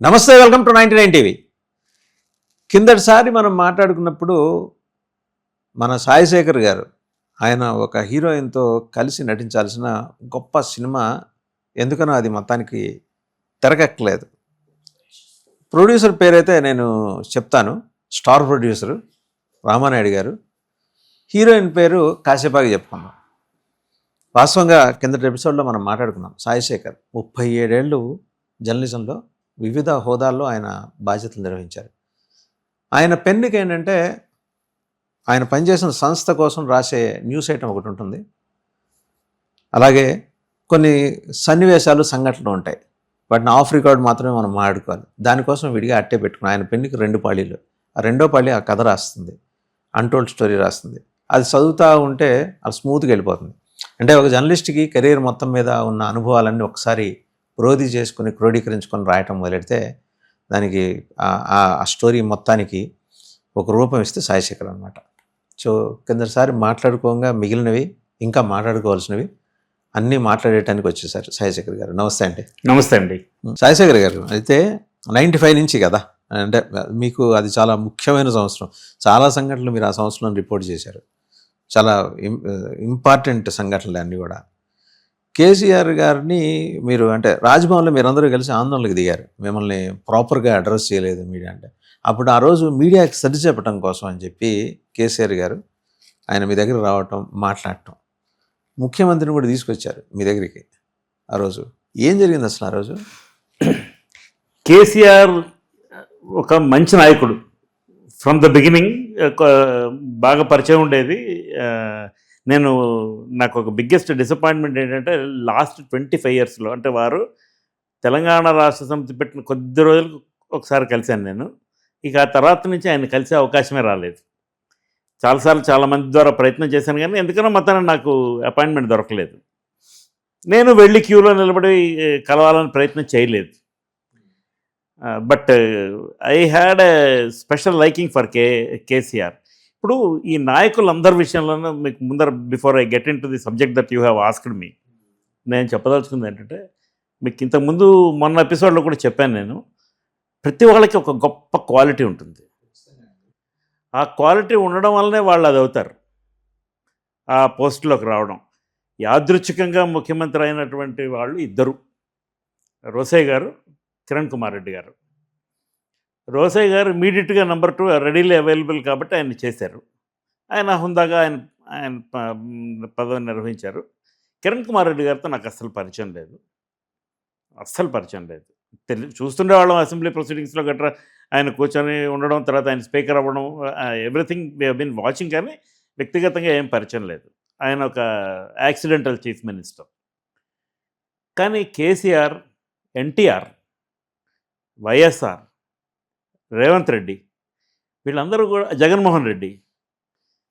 నమస్తే, welcome to 99 TV. కిందటిసారి మనం మాట్లాడుకున్నప్పుడు మన సాయిశేఖర్ గారు ఆయన ఒక హీరోయిన్తో కలిసి నటించాల్సిన గొప్ప సినిమా ఎందుకనో అది మొత్తానికి తెరకెక్కలేదు. ప్రొడ్యూసర్ పేరైతే నేను చెప్తాను, స్టార్ ప్రొడ్యూసరు రామానాయుడు గారు. హీరోయిన్ పేరు కాసేపాకి చెప్పుకున్నాం. వాస్తవంగా కిందటి ఎపిసోడ్లో మనం మాట్లాడుకున్నాం. సాయిశేఖర్ 37 ఏళ్ళు జర్నలిజంలో వివిధ హోదాల్లో ఆయన బాధ్యతలు నిర్వహించారు. ఆయన పెన్నుకి ఏంటంటే ఆయన పనిచేసిన సంస్థ కోసం రాసే న్యూస్ ఐటమ్ ఒకటి ఉంటుంది. అలాగే కొన్ని సన్నివేశాలు, సంఘటనలు ఉంటాయి. వాటిని ఆఫ్ రికార్డ్ మాత్రమే మనం మాట్లాడుకోవాలి. దానికోసం విడిగా అట్టే పెట్టుకుని ఆయన పెన్నుకి 2 పాళీలు. ఆ 2వ పాళీ ఆ కథ రాస్తుంది, అన్టోల్డ్ స్టోరీ రాస్తుంది. అది చదువుతూ ఉంటే అది స్మూత్గా వెళ్ళిపోతుంది. అంటే ఒక జర్నలిస్ట్కి కెరీర్ మొత్తం మీద ఉన్న అనుభవాలన్నీ ఒకసారి ప్రోధి చేసుకుని క్రోడీకరించుకొని రాయటం మొదలెడితే దానికి ఆ స్టోరీ మొత్తానికి ఒక రూపం ఇస్తే సాయిశేఖర్ అనమాట. సో కిందసారి మాట్లాడుకోగా మిగిలినవి ఇంకా మాట్లాడుకోవాల్సినవి అన్నీ మాట్లాడేయటానికి వచ్చేసారు సాయిశేఖర్ గారు. నమస్తే అండి. నమస్తే అండి. సాయిశేఖర్ గారు, అయితే 95 నుంచి కదా, అంటే మీకు అది చాలా ముఖ్యమైన సంవత్సరం. చాలా సంఘటనలు మీరు ఆ సంవత్సరంలో రిపోర్ట్ చేశారు. చాలా ఇంపార్టెంట్ సంఘటనలు అన్నీ కూడా. కేసీఆర్ గారిని మీరు అంటే రాజ్భవన్లో మీరందరూ కలిసి ఆందోళనకు దిగారు. మిమ్మల్ని ప్రాపర్గా అడ్రస్ చేయలేదు మీడియా అంటే. అప్పుడు ఆ రోజు మీడియాకి సరి చెప్పడం కోసం అని చెప్పి కేసీఆర్ గారు ఆయన మీ దగ్గర రావటం, మాట్లాడటం, ముఖ్యమంత్రిని కూడా తీసుకొచ్చారు మీ దగ్గరికి. ఆ రోజు ఏం జరిగింది అసలు? ఆ రోజు కేసీఆర్ ఒక మంచి నాయకుడు. ఫ్రమ్ ద బిగినింగ్ బాగా పరిచయం ఉండేది. నాకు ఒక బిగ్గెస్ట్ డిసప్పాయింట్మెంట్ ఏంటంటే లాస్ట్ 25 ఇయర్స్లో, అంటే వారు తెలంగాణ రాష్ట్ర సమితి పెట్టిన కొద్ది రోజులకు ఒకసారి కలిశాను నేను. ఇక ఆ తర్వాత నుంచి ఆయన కలిసే అవకాశమే రాలేదు. చాలాసార్లు చాలామంది ద్వారా ప్రయత్నం చేశాను, కానీ ఎందుకనో మొత్తాన్ని నాకు అపాయింట్మెంట్ దొరకలేదు. నేను వెళ్ళి క్యూలో నిలబడి కలవాలని ప్రయత్నం చేయలేదు. But I had a special liking for KCR. ఇప్పుడు ఈ నాయకులందరి విషయంలోనూ మీకు ముందర, before I get in to the subject that you have asked me, నేను చెప్పదలుచుకుంది ఏంటంటే, మీకు ఇంతకుముందు మొన్న ఎపిసోడ్లో కూడా చెప్పాను నేను, ప్రతి వాళ్ళకి ఒక గొప్ప క్వాలిటీ ఉంటుంది. ఆ క్వాలిటీ ఉండడం వల్లనే వాళ్ళు అది అవుతారు, ఆ పోస్టులోకి రావడం. యాదృచ్ఛికంగా ముఖ్యమంత్రి అయినటువంటి వాళ్ళు ఇద్దరు, రోసయ్య గారు, కిరణ్ కుమార్ రెడ్డి గారు. రోసయ్య గారు ఇమీడియట్గా నెంబర్ 2 రెడీలీ అవైలబుల్ కాబట్టి ఆయన చేశారు. ఆయన హుందాగా ఆయన పదవిని నిర్వహించారు. కిరణ్ కుమార్ రెడ్డి గారితో నాకు అస్సలు పరిచయం లేదు. చూస్తుండేవాళ్ళం అసెంబ్లీ ప్రొసీడింగ్స్లో గట్రా ఆయన కూర్చొని ఉండడం, తర్వాత ఆయన స్పీకర్ అవ్వడం, everything we have been watching, కానీ వ్యక్తిగతంగా ఏం పరిచయం లేదు. ఆయన ఒక యాక్సిడెంటల్ చీఫ్ మినిస్టర్. కానీ కేసీఆర్, ఎన్టీఆర్, వైఎస్ఆర్, రేవంత్ రెడ్డి, వీళ్ళందరూ కూడా, జగన్మోహన్ రెడ్డి,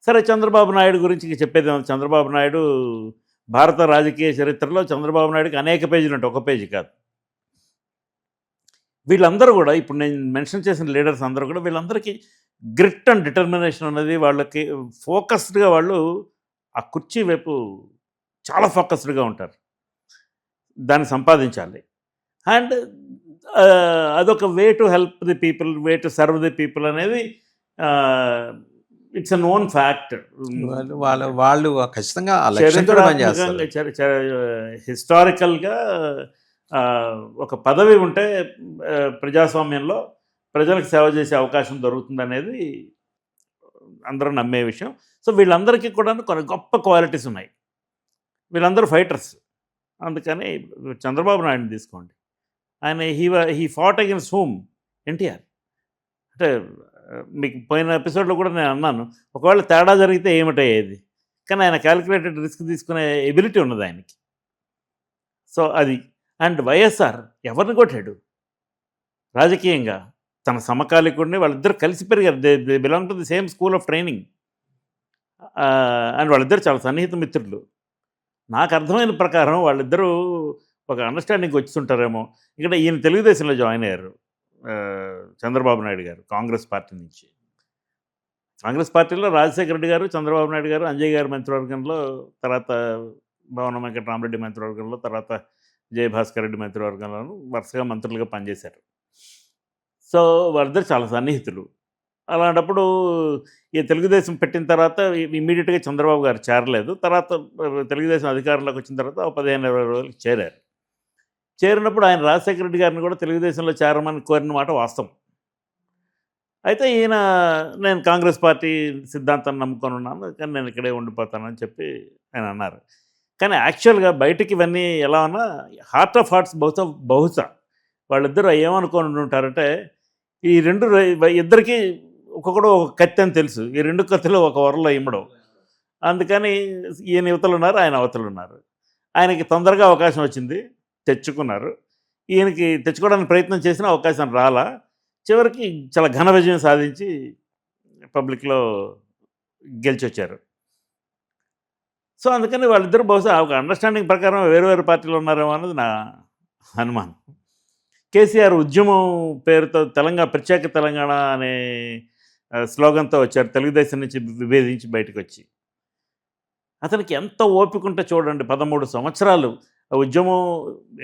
సరే చంద్రబాబు నాయుడు గురించి చెప్పేది ఏమో. చంద్రబాబు నాయుడు భారత రాజకీయ చరిత్రలో చంద్రబాబు నాయుడుకి అనేక పేజీలు ఉంటాయి, ఒక పేజీ కాదు. వీళ్ళందరూ కూడా, ఇప్పుడు నేను మెన్షన్ చేసిన లీడర్స్ అందరూ కూడా, వీళ్ళందరికీ గ్రిట్ అండ్ డిటర్మినేషన్ ఉన్నది. వాళ్ళకి ఫోకస్డ్గా, వాళ్ళు ఆ కుర్చీ వైపు చాలా ఫోకస్డ్గా ఉంటారు, దాన్ని సంపాదించాలి. అండ్ అదొక way to help the people, way to serve the people అనేది ఇట్స్ అ నోన్ ఫ్యాక్ట్. వాళ్ళు ఖచ్చితంగా హిస్టారికల్గా ఒక పదవి ఉంటే ప్రజాస్వామ్యంలో ప్రజలకు సేవ చేసే అవకాశం దొరుకుతుంది అనేది అందరూ నమ్మే విషయం. సో వీళ్ళందరికీ కూడా కొన్ని గొప్ప క్వాలిటీస్ ఉన్నాయి. వీళ్ళందరూ ఫైటర్స్. అందుకని చంద్రబాబు నాయుడుని తీసుకోండి, ఆయన he fat against home, NTR. అంటే మీకు పోయిన ఎపిసోడ్లో కూడా నేను అన్నాను, ఒకవేళ తేడా జరిగితే ఏమిటయ్యేది, కానీ ఆయన క్యాలిక్యులేటెడ్ రిస్క్ తీసుకునే ఎబిలిటీ ఉన్నది ఆయనకి. సో అది. అండ్ వైఎస్ఆర్ ఎవరిని కొట్టాడు రాజకీయంగా? తన సమకాలికుడిని. వాళ్ళిద్దరు కలిసి పెరిగారు. They belong to the same school of training. And వాళ్ళిద్దరు చాలా సన్నిహిత మిత్రులు. నాకు అర్థమైన ప్రకారం వాళ్ళిద్దరూ ఒక అండర్స్టాండింగ్కి వచ్చుంటారేమో. ఇక్కడ ఈయన తెలుగుదేశంలో జాయిన్ అయ్యారు, చంద్రబాబు నాయుడు గారు కాంగ్రెస్ పార్టీ నుంచి. కాంగ్రెస్ పార్టీలో రాజశేఖర రెడ్డి గారు, చంద్రబాబు నాయుడు గారు, అంజయ్ గారి మంత్రివర్గంలో, తర్వాత భవన వెంకటరామరెడ్డి మంత్రివర్గంలో, తర్వాత జయభాస్కర్ రెడ్డి మంత్రివర్గంలోనూ వరుసగా మంత్రులుగా పనిచేశారు. సో వాళ్ళిద్దరు చాలా సన్నిహితులు. అలాంటప్పుడు ఈ తెలుగుదేశం పెట్టిన తర్వాత ఇమ్మీడియట్‌గా చంద్రబాబు గారు చేరలేదు. తర్వాత తెలుగుదేశం అధికారంలోకి వచ్చిన తర్వాత ఓ 15, 20 రోజులకి చేరారు. చేరినప్పుడు ఆయన రాజశేఖర రెడ్డి గారిని కూడా తెలుగుదేశంలో చేరమని కోరిన మాట వాస్తవం. అయితే ఈయన నేను కాంగ్రెస్ పార్టీ సిద్ధాంతాన్ని నమ్ముకొని ఉన్నాను. కానీ నేను ఇక్కడే ఉండిపోతానని చెప్పి ఆయన అన్నారు. కానీ యాక్చువల్‌గా బయటికి ఇవన్నీ ఎలా ఉన్నా హార్ట్ ఆఫ్ హార్ట్స్ బహుశా వాళ్ళిద్దరూ ఏమనుకోని ఉండుంటారంటే ఈ 2 ఇద్దరికీ ఒక్కొక్కడు ఒక కత్తి అని తెలుసు. ఈ 2 కత్తులు ఒక వరలో ఇమ్మడవు. అందుకని ఈయన ఇవతలున్నారు, ఆయన అవతలున్నారు. ఆయనకి తొందరగా అవకాశం వచ్చింది. తెచ్చుకున్నారు. ఈయనకి తెచ్చుకోవడానికి ప్రయత్నం చేసినా అవకాశం రాలా. చివరికి చాలా ఘన విజయం సాధించి పబ్లిక్‌లో గెలిచొచ్చారు. సో, అందుకని వాళ్ళిద్దరూ బహుశా ఒక అండర్‌స్టాండింగ్ ప్రకారం వేరు వేరు పార్టీలో ఉన్నారేమో అన్నది నా అనుమానం. కేసీఆర్ ఉద్యమం పేరుతో ప్రత్యేక తెలంగాణ అనే స్లోగన్‌తో వచ్చారు. తెలుగుదేశం నుంచి విభేదించి బయటకొచ్చి. అతనికి ఎంత ఓపిక ఉంటే చూడండి 13 సంవత్సరాలు ఆ ఉద్యమం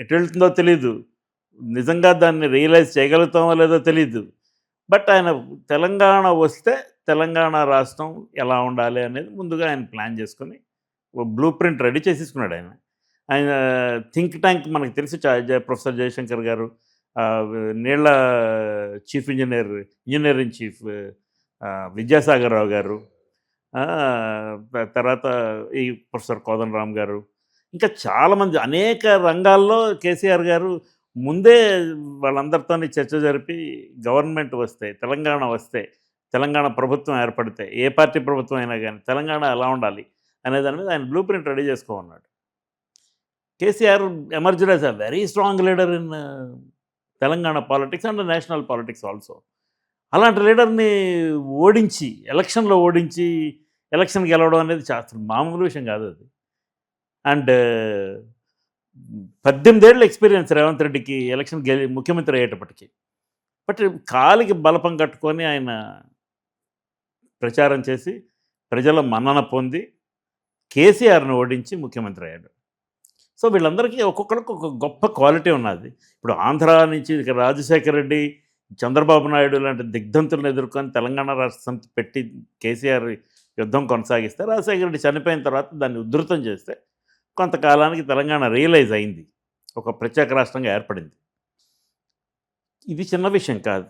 ఎటెళ్తుందో తెలీదు. నిజంగా దాన్ని రియలైజ్ చేయగలుగుతామో లేదో తెలీదు. బట్ ఆయన తెలంగాణ వస్తే తెలంగాణ రాష్ట్రం ఎలా ఉండాలి అనేది ముందుగా ఆయన ప్లాన్ చేసుకొని ఓ బ్లూ ప్రింట్ రెడీ చేసేసుకున్నాడు ఆయన. ఆయన థింక్ ట్యాంక్ మనకు తెలుసు ప్రొఫెసర్ జయశంకర్ గారు, నీళ్ల chief engineering chief Vidyasagar Rao గారు, తర్వాత ఈ ప్రొఫెసర్ కోదండరామ్ గారు, ఇంకా చాలామంది అనేక రంగాల్లో కేసీఆర్ గారు ముందే వాళ్ళందరితోని చర్చ జరిపి గవర్నమెంట్ వస్తే, తెలంగాణ వస్తే, తెలంగాణ ప్రభుత్వం ఏర్పడితే, ఏ పార్టీ ప్రభుత్వం అయినా కానీ తెలంగాణ ఎలా ఉండాలి అనే దాని మీద ఆయన బ్లూ ప్రింట్ రెడీ చేసుకోమన్నాడు. KCR emerged as a very strong leader in Telangana politics and national politics also. అలాంటి లీడర్ని ఓడించి ఎలక్షన్ గెలవడం అనేది అసలు మామూలు విషయం కాదు అది. అండ్ 18 ఏళ్ళ ఎక్స్పీరియన్స్ రేవంత్ రెడ్డికి ఎలక్షన్ ముఖ్యమంత్రి అయ్యేటప్పటికి. బట్ కాలికి బలపం కట్టుకొని ఆయన ప్రచారం చేసి ప్రజల మన్నన పొంది కేసీఆర్ని ఓడించి ముఖ్యమంత్రి అయ్యాడు. సో వీళ్ళందరికీ ఒక్కొక్కరికి ఒక గొప్ప క్వాలిటీ ఉన్నది. ఇప్పుడు ఆంధ్ర నుంచి రాజశేఖర రెడ్డి, చంద్రబాబు నాయుడు లాంటి దిగ్ధంతులను ఎదుర్కొని తెలంగాణ రాష్ట్ర సమితి పెట్టి కేసీఆర్ యుద్ధం కొనసాగిస్తే, రాజశేఖర రెడ్డి చనిపోయిన తర్వాత దాన్ని ఉధృతం చేస్తే కొంతకాలానికి తెలంగాణ రియలైజ్ అయింది, ఒక ప్రత్యేక రాష్ట్రంగా ఏర్పడింది. ఇది చిన్న విషయం కాదు.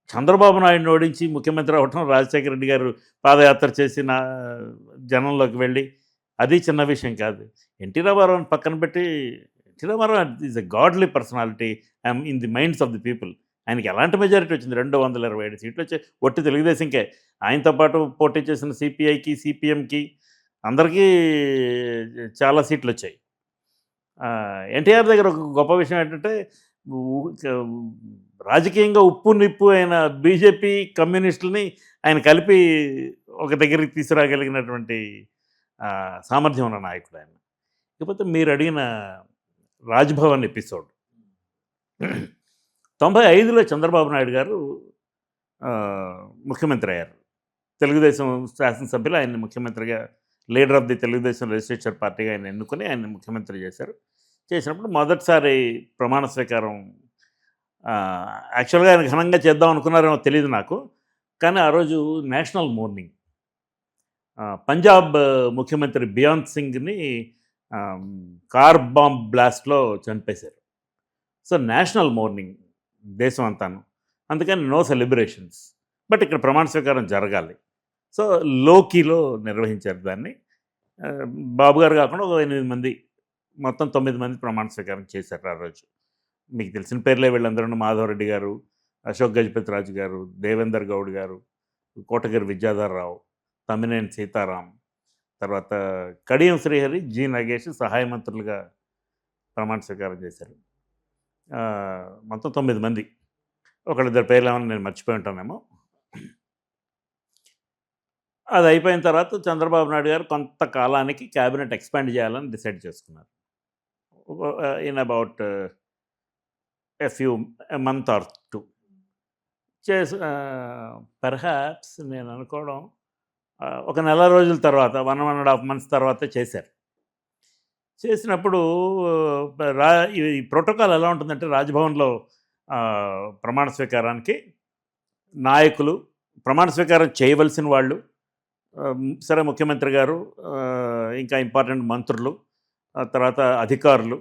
చంద్రబాబు నాయుడిని ఓడించి ముఖ్యమంత్రి అవ్వటం, రాజశేఖర రెడ్డి గారు పాదయాత్ర చేసి జనంలోకి వెళ్ళి, అది చిన్న విషయం కాదు. ఎన్టీ రామారావుని పక్కన పెట్టి, NT Rama Rao is a godly personality in the minds of the people. ఆయనకి ఎలాంటి మెజారిటీ వచ్చింది? 227 సీట్లు వచ్చాయి. ఒట్టి తెలుగుదేశంకే. ఆయనతో పాటు పోటీ చేసిన సిపిఐకి, సిపిఎంకి అందరికీ చాలా సీట్లు వచ్చాయి. ఎన్టీఆర్ దగ్గర ఒక గొప్ప విషయం ఏంటంటే, రాజకీయంగా ఉప్పు నిప్పు అయిన బీజేపీ, కమ్యూనిస్టులని ఆయన కలిపి ఒక దగ్గరికి తీసుకురాగలిగినటువంటి సామర్థ్యం ఉన్న నాయకుడు ఆయన. ఇకపోతే మీరు అడిగిన రాజ్భవన్ ఎపిసోడ్, 95లో చంద్రబాబు నాయుడు గారు ముఖ్యమంత్రి అయ్యారు. తెలుగుదేశం శాసనసభ్యులు ఆయన్ని ముఖ్యమంత్రిగా, leader of the Telugu Desam legislature పార్టీగా ఆయన ఎన్నుకొని ఆయన్ని ముఖ్యమంత్రి చేశారు. చేసినప్పుడు మొదటిసారి ప్రమాణ స్వీకారం యాక్చువల్గా ఆయన ఘనంగా చేద్దాం అనుకున్నారేమో తెలియదు నాకు. కానీ ఆ రోజు నేషనల్ మార్నింగ్, పంజాబ్ ముఖ్యమంత్రి బియాన్ సింగ్ని కార్ బాంబ్ బ్లాస్ట్లో చంపేశారు. సో నేషనల్ మార్నింగ్ దేశం అంతాను. అందుకని నో సెలబ్రేషన్స్. బట్ ఇక్కడ ప్రమాణ స్వీకారం జరగాలి. సో లోకీలో నిర్వహించారు దాన్ని. బాబు గారు కాకుండా ఒక 8 మంది, మొత్తం 9 మంది ప్రమాణ స్వీకారం చేశారు ఆ రోజు. మీకు తెలిసిన పేర్లే వీళ్ళందరూ: మాధవరెడ్డి గారు, అశోక్ గజపతి రాజు గారు, దేవేందర్ గౌడ్ గారు, కోటగిరి విద్యాధరరావు, తమ్మినేని సీతారాం, తర్వాత కడియం శ్రీహరి, జి నగేష్ సహాయ మంత్రులుగా ప్రమాణ స్వీకారం చేశారు. మొత్తం 9 మంది. ఒకళ్ళిద్దరు పేర్లు ఏమన్నా నేను మర్చిపోయి ఉంటానేమో. అది అయిపోయిన తర్వాత చంద్రబాబు నాయుడు గారు కొంతకాలానికి క్యాబినెట్ ఎక్స్పాండ్ చేయాలని డిసైడ్ చేసుకున్నారు. In about a month or 2 చేసి, పర్హాప్స్ నేను అనుకోవడం ఒక నెల రోజుల తర్వాత, 1.5 months తర్వాత చేశారు. చేసినప్పుడు ఈ ప్రోటోకాల్ ఎలా ఉంటుందంటే, రాజ్భవన్లో ప్రమాణ స్వీకారానికి నాయకులు, ప్రమాణ స్వీకారం చేయవలసిన వాళ్ళు, సరే ముఖ్యమంత్రి గారు, ఇంకా ఇంపార్టెంట్ మంత్రులు, తర్వాత అధికారులు,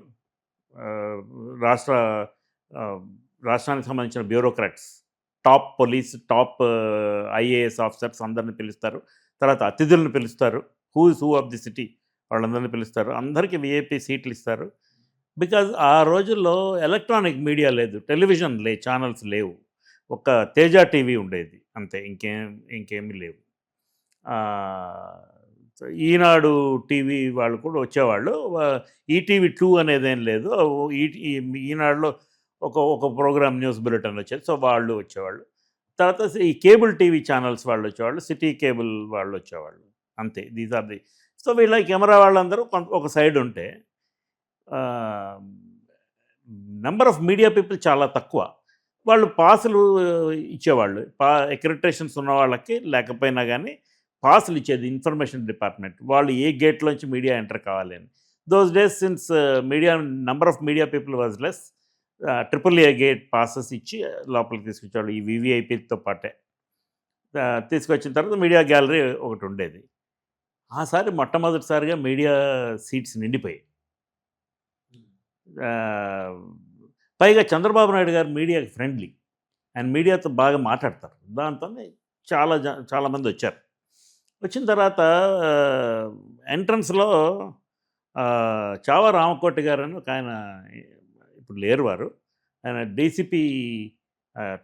రాష్ట్ర రాష్ట్రానికి సంబంధించిన bureaucrats, top police, top IAS officers అందరిని పిలుస్తారు. తర్వాత అతిథులను పిలుస్తారు, హూ ఆఫ్ ది సిటీ వాళ్ళందరినీ పిలుస్తారు. అందరికీ విఐపి సీట్లు ఇస్తారు. బికాజ్ ఆ రోజుల్లో ఎలక్ట్రానిక్ మీడియా లేదు, టెలివిజన్ ఛానల్స్ లేవు. ఒక తేజ టీవీ ఉండేది అంతే, ఇంకేమీ లేవు. ఈనాడు టీవీ వాళ్ళు కూడా వచ్చేవాళ్ళు. ఈటీవీ 2 అనేది ఏం లేదు. ఈనాడులో ఒక ప్రోగ్రామ్ న్యూస్ బులెటిన్ వచ్చేది, సో వాళ్ళు వచ్చేవాళ్ళు. తర్వాత ఈ కేబుల్ టీవీ ఛానల్స్ వాళ్ళు వచ్చేవాళ్ళు, సిటీ కేబుల్ వాళ్ళు వచ్చేవాళ్ళు, అంతే. These are the. సో వీళ్ళ కెమెరా వాళ్ళందరూ ఒక సైడ్ ఉంటే నెంబర్ ఆఫ్ మీడియా పీపుల్ చాలా తక్కువ. వాళ్ళు పాసులు ఇచ్చేవాళ్ళు, అక్రిడిటేషన్స్ ఉన్న వాళ్ళకి లేకపోయినా కానీ పాసులు ఇచ్చేది ఇన్ఫర్మేషన్ డిపార్ట్మెంట్. వాళ్ళు ఏ గేట్లోంచి మీడియా ఎంటర్ కావాలి అని. Those days since media number of media people was less, AAA gate passes ఇచ్చి లోపలికి తీసుకొచ్చేవాళ్ళు ఈ వివిఐపీతో పాటే. తీసుకొచ్చిన తర్వాత మీడియా గ్యాలరీ ఒకటి ఉండేది. ఆసారి మొట్టమొదటిసారిగా మీడియా సీట్స్ నిండిపోయాయి. పైగా చంద్రబాబు నాయుడు గారు మీడియాకి ఫ్రెండ్లీ, ఆయన మీడియాతో బాగా మాట్లాడతారు. దాంతోనే చాలామంది వచ్చారు. వచ్చిన తర్వాత ఎంట్రన్స్లో చావా రామకోటి గారు అని ఒక ఆయన, ఇప్పుడు లేరు వారు, ఆయన డీసీపీ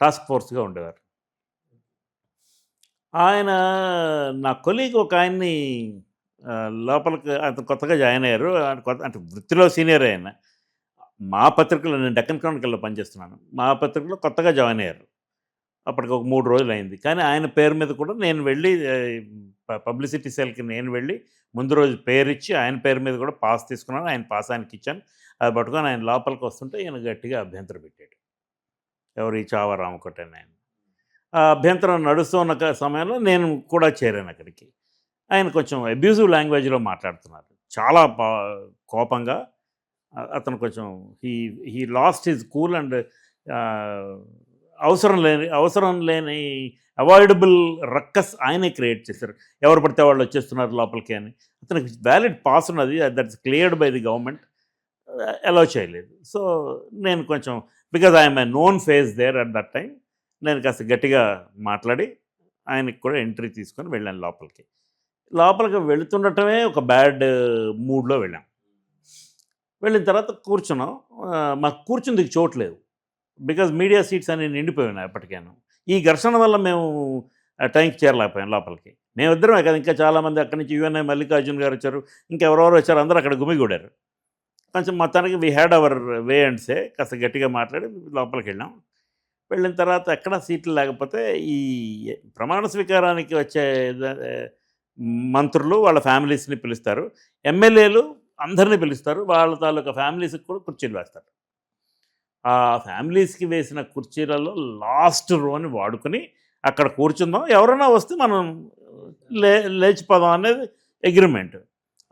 టాస్క్ ఫోర్స్గా ఉండేవారు. ఆయన నా కొలీగ్ ఒక ఆయన్ని లోపలికి, అతను కొత్తగా జాయిన్ అయ్యారు. అంటే వృత్తిలో సీనియర్ ఆయన. మా పత్రికలో, నేను డెక్కన్ క్రానికల్లో పనిచేస్తున్నాను, మా పత్రికలో కొత్తగా జాయిన్ అయ్యారు. అప్పటికి ఒక 3 రోజులు అయింది. కానీ ఆయన పేరు మీద కూడా నేను వెళ్ళి, పబ్లిసిటీ సెల్కి నేను వెళ్ళి ముందు రోజు పేరు ఇచ్చి ఆయన పేరు మీద కూడా పాస్ తీసుకున్నాను. ఆయన పాస్ ఆయనకి ఇచ్చాను. అది పట్టుకొని ఆయన లోపలికి వస్తుంటే ఈయన గట్టిగా అభ్యంతరం పెట్టాడు. ఎవరు? ఈ చావా రామకోటి అని ఆయన. ఆ అభ్యంతరం నడుస్తూ ఉన్న సమయంలో నేను కూడా చేరాను అక్కడికి. ఆయన కొంచెం అబ్యూజివ్ లాంగ్వేజ్లో మాట్లాడుతున్నారు, చాలా కోపంగా. అతను కొంచెం he lost his cool and అవసరం లేని అవాయిడబుల్ రక్కస్ ఆయనే క్రియేట్ చేశారు. ఎవరు పడితే వాళ్ళు వచ్చేస్తున్నారు లోపలికి అని. అతనికి వ్యాలిడ్ పాస్ ఉన్నది, that's cleared by the government, allow చేయలేదు. సో నేను కొంచెం, because I'm a known face there at that time, నేను కాస్త గట్టిగా మాట్లాడి ఆయనకి కూడా ఎంట్రీ తీసుకొని వెళ్ళాను లోపలికి. వెళుతుండటమే ఒక బ్యాడ్ మూడ్లో వెళ్ళాం. వెళ్ళిన తర్వాత కూర్చున్నాం. మాకు కూర్చుందికి చోట్లేదు, బికాజ్ మీడియా సీట్స్ అన్ని నిండిపోయి ఉన్నాయి అప్పటికేను. ఈ ఘర్షణ వల్ల మేము టైంకి చేరలేకపోయాం లోపలికి. మేమిద్దరమే కదా, ఇంకా చాలామంది అక్కడి నుంచి యుఎన్ఐ మల్లికార్జున్ గారు వచ్చారు, ఇంకెవరెవరు వచ్చారు, అందరూ అక్కడ గుమిగూడారు. కొంచెం మొత్తానికి we had our way and say, కాస్త గట్టిగా మాట్లాడి లోపలికి వెళ్ళాం. వెళ్ళిన తర్వాత ఎక్కడ సీట్లు లేకపోతే ఈ ప్రమాణ స్వీకారానికి వచ్చే మంత్రులు వాళ్ళ ఫ్యామిలీస్ని పిలుస్తారు, ఎమ్మెల్యేలు అందరినీ పిలుస్తారు, వాళ్ళ తాలూకా ఫ్యామిలీస్కి కూడా కుర్చీలు వేస్తారు. ఆ ఫ్యామిలీస్కి వేసిన కుర్చీలలో లాస్ట్ రోని వాడుకొని అక్కడ కూర్చుందాం, ఎవరైనా వస్తే మనం లేచిపోదాం అనేది అగ్రిమెంట్.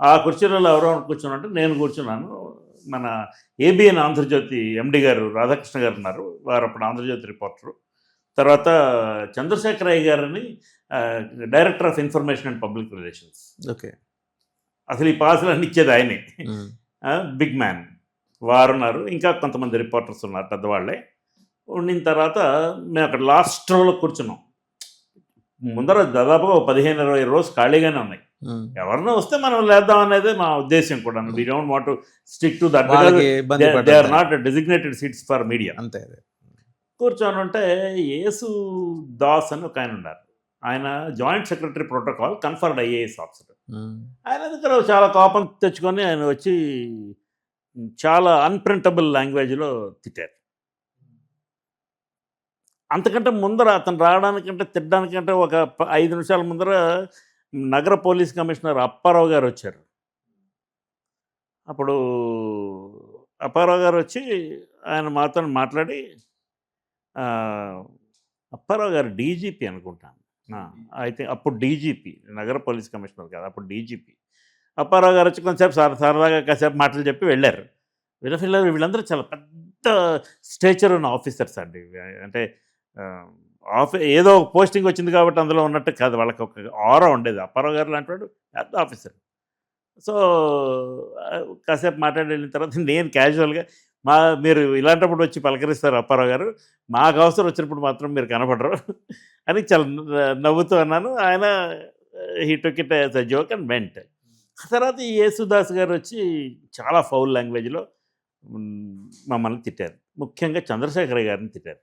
ఆ కుర్చీలలో ఎవరైనా కూర్చున్నారంటే నేను కూర్చున్నాను. మన ఏబిఎన్ ఆంధ్రజ్యోతి ఎండి గారు రాధాకృష్ణ గారు ఉన్నారు, వారు అప్పుడు ఆంధ్రజ్యోతి రిపోర్టరు. తర్వాత చంద్రశేఖరయ్య గారని director of information and public relations. Okay, అసలు ఈ పాసులన్నీ ఇచ్చేది ఆయనే, బిగ్ మ్యాన్. వారున్నారు, ఇంకా కొంతమంది రిపోర్టర్స్ ఉన్నారు పెద్దవాళ్ళే. ఉండిన తర్వాత మేము అక్కడ లాస్ట్ రోలో కూర్చున్నాం. ముందర దాదాపుగా 15-20 రోజు ఖాళీగానే ఉన్నాయి. ఎవరన్నా వస్తే మనం లేద్దాం అనేది మా ఉద్దేశం కూడా. We don't want to stick to that, they are not designated seats for media. అంతే. కూర్చొని ఉంటే యేసు దాస్ అని ఒక ఆయన ఉన్నారు. ఆయన joint secretary protocol, conferred IAS officer. ఆయన దగ్గర చాలా కోపం తెచ్చుకొని ఆయన వచ్చి చాలా అన్ప్రింటబుల్ లాంగ్వేజ్లో తిట్టారు. అంతకంటే ముందర, అతను రావడానికంటే తిట్టడానికంటే ఒక 5 నిమిషాల ముందర నగర పోలీస్ కమిషనర్ అప్పారావు గారు వచ్చారు. అప్పుడు అప్పారావు గారు వచ్చి ఆయన మాతో మాట్లాడి, అప్పారావు గారు డీజీపీ అనుకుంటాను అయితే, అప్పుడు డీజీపీ, నగర పోలీస్ కమిషనర్ కాదు, అప్పుడు డీజీపీ. అప్పారావు గారు వచ్చి కొంచెంసేపు సరదాగా కాసేపు మాటలు చెప్పి వెళ్ళారు. వీళ్ళందరూ చాలా పెద్ద పెద్ద స్టేచర్ ఉన్న ఆఫీసర్స్ అండి. అంటే ఏదో పోస్టింగ్ వచ్చింది కాబట్టి అందులో ఉన్నట్టు కాదు, వాళ్ళకి ఒక ఆరా ఉండేది. అప్పారావు గారు లాంటి వాడు పెద్ద ఆఫీసర్. సో కాసేపు మాట్లాడి వెళ్ళిన తర్వాత నేను క్యాజువల్గా మీరు ఇలాంటప్పుడు వచ్చి పలకరిస్తారు అప్పారావు గారు, మాకు అవసరం వచ్చినప్పుడు మాత్రం మీరు కనపడరు అని చాలా నవ్వుతూ అన్నాను. ఆయన he took it as a joke and went. ఆ తర్వాత ఈ యేసుదాస్ గారు వచ్చి చాలా ఫౌల్ లాంగ్వేజ్లో మమ్మల్ని తిట్టారు. ముఖ్యంగా చంద్రశేఖర్ గారిని తిట్టారు.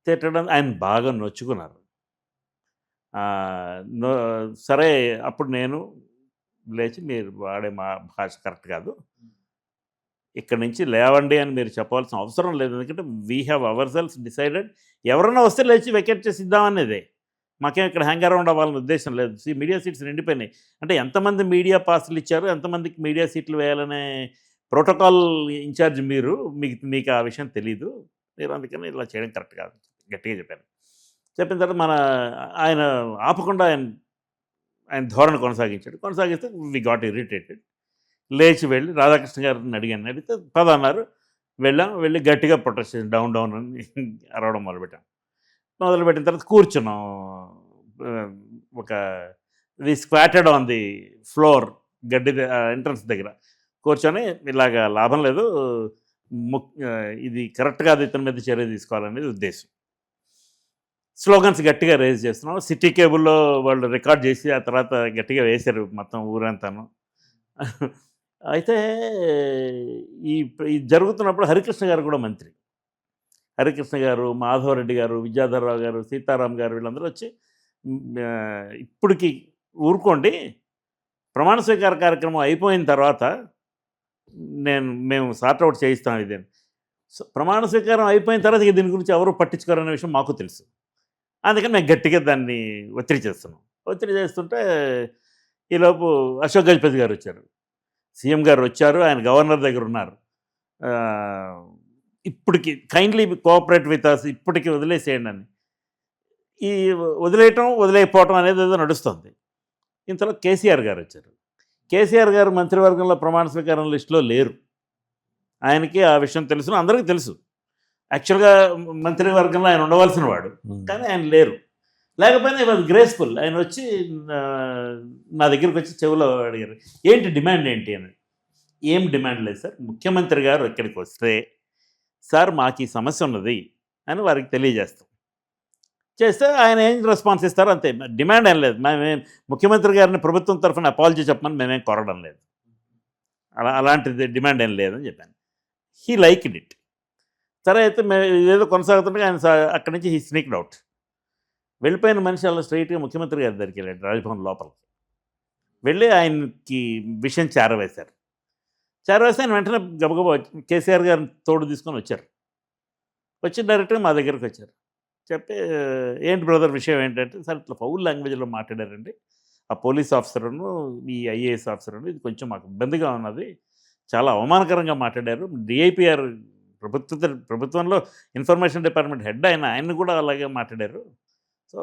తిట్టడం ఆయన బాగా నొచ్చుకున్నారు. సరే అప్పుడు నేను లేచి, మీరు వాడే మా భాష కరెక్ట్ కాదు, ఇక్కడి నుంచి లేవండి అని మీరు చెప్పాల్సిన అవసరం లేదు, ఎందుకంటే we have our cells decided ఎవరన్నా వస్తే లేచి వెకేట్ చేసి ఇద్దామనేదే, మాకేం ఇక్కడ హ్యాంగ్ అరౌండ్ అవ్వాలనే ఉద్దేశం లేదు. మీడియా సీట్స్ నిండిపోయినాయి. అంటే ఎంతమంది మీడియా పాసులు ఇచ్చారు, ఎంతమందికి మీడియా సీట్లు వేయాలనే ప్రోటోకాల్ ఇన్ఛార్జ్ మీరు, మీకు ఆ విషయం తెలీదు, మీరు అందుకని ఇలా చేయడం కరెక్ట్ కాదు గట్టిగా చెప్పాను. చెప్పిన తర్వాత ఆయన ఆపకుండా ఆయన ధోరణి కొనసాగిస్తే వి గాట్ ఇరిటేటెడ్. లేచి వెళ్ళి రాధాకృష్ణ గారిని అడిగితే పద అన్నారు. వెళ్ళి గట్టిగా ప్రొటెస్ట్ చేసి డౌన్ డౌన్ అని అరవడం మొదలుపెట్టిన తర్వాత కూర్చున్నాం. వి స్క్వాటెడ్ ఆన్ ది ఫ్లోర్, గడ్డి ఎంట్రన్స్ దగ్గర కూర్చొని, ఇలాగా లాభం లేదు, ఇది కరెక్ట్ కాదు, ఇతని మీద చర్య తీసుకోవాలనేది ఉద్దేశం. స్లోగన్స్ గట్టిగా రేజ్ చేస్తున్నాం. సిటీ కేబుల్లో వాళ్ళు రికార్డ్ చేసి ఆ తర్వాత గట్టిగా వేశారు మొత్తం ఊరంతాను. అయితే ఈ జరుగుతున్నప్పుడు హరికృష్ణ గారు కూడా మంత్రి. హరికృష్ణ గారు, మాధవరెడ్డి గారు, విద్యాధరరావు గారు, సీతారాం గారు వీళ్ళందరూ వచ్చి ఇప్పటికి ఊరుకోండి, ప్రమాణ స్వీకార కార్యక్రమం అయిపోయిన తర్వాత మేము సార్ట్అవుట్ చేయిస్తాం ఇది. ప్రమాణ స్వీకారం అయిపోయిన తర్వాత దీని గురించి ఎవరు పట్టించుకోరనే విషయం మాకు తెలుసు. అందుకని మేము గట్టిగా దాన్ని ఒత్తిడి చేస్తున్నాం. ఒత్తిడి చేస్తుంటే ఈలోపు అశోక్ గజపతి గారు వచ్చారు, సీఎం గారు వచ్చారు, ఆయన గవర్నర్ దగ్గర ఉన్నారు. ఇప్పటికి కైండ్లీ కోఆపరేట్ విత్ అస్, ఇప్పటికీ వదిలేసేయండి అని. ఈ వదిలేయకపోవటం అనేది ఏదో నడుస్తుంది. ఇంతలో కేసీఆర్ గారు వచ్చారు. కేసీఆర్ గారు మంత్రివర్గంలో ప్రమాణ స్వీకారం లిస్టులో లేరు. ఆయనకి ఆ విషయం తెలుసు, అందరికీ తెలుసు. యాక్చువల్గా మంత్రివర్గంలో ఆయన ఉండవలసిన వాడు, కానీ ఆయన లేరు. లేకపోయినా ఇవాళ గ్రేస్ఫుల్. ఆయన వచ్చి నా దగ్గరికి వచ్చి చెవిలో అడిగారు, ఏంటి డిమాండ్ ఏంటి అని. ఏం డిమాండ్ లేదు సార్, ముఖ్యమంత్రి గారు ఇక్కడికి వస్తే సార్ మాకు ఈ సమస్య ఉన్నది అని వారికి తెలియజేస్తాం. చేస్తే ఆయన ఏం రెస్పాన్స్ ఇస్తారో అంతే, డిమాండ్ ఏం లేదు. మేమేం ముఖ్యమంత్రి గారిని ప్రభుత్వం తరఫున అపాలజీ చెప్పమని మేమేం కోరడం లేదు, అలాంటిది డిమాండ్ ఏం లేదని చెప్పాను. He liked it. సరే అయితే మేము ఇదేదో కొనసాగుతుంటే ఆయన అక్కడి నుంచి హీ స్నీక్డ్ అవుట్. వెళ్ళిపోయిన మనిషి అలా స్ట్రైట్గా ముఖ్యమంత్రి గారి దగ్గరికి వెళ్ళాడు, రాజ్భవన్ లోపలికి వెళ్ళి ఆయనకి విషయం చేరవేశారు. ఆయన వెంటనే గబగబా కేసీఆర్ గారిని తోడు తీసుకొని వచ్చారు. వచ్చి డైరెక్ట్గా మా దగ్గరికి వచ్చారు. చెప్పి ఏంటి బ్రదర్ విషయం ఏంటంటే, సార్ ఇట్లా ఫౌల్ లాంగ్వేజ్లో మాట్లాడారండి ఆ పోలీస్ ఆఫీసర్ను, ఈ ఐఏఎస్ ఆఫీసర్ను, ఇది కొంచెం మాకు ఇబ్బందిగా ఉన్నది, చాలా అవమానకరంగా మాట్లాడారు. డిఐపిఆర్ ప్రభుత్వంలో ఇన్ఫర్మేషన్ డిపార్ట్మెంట్ హెడ్ ఆయన్ని కూడా అలాగే మాట్లాడారు. సో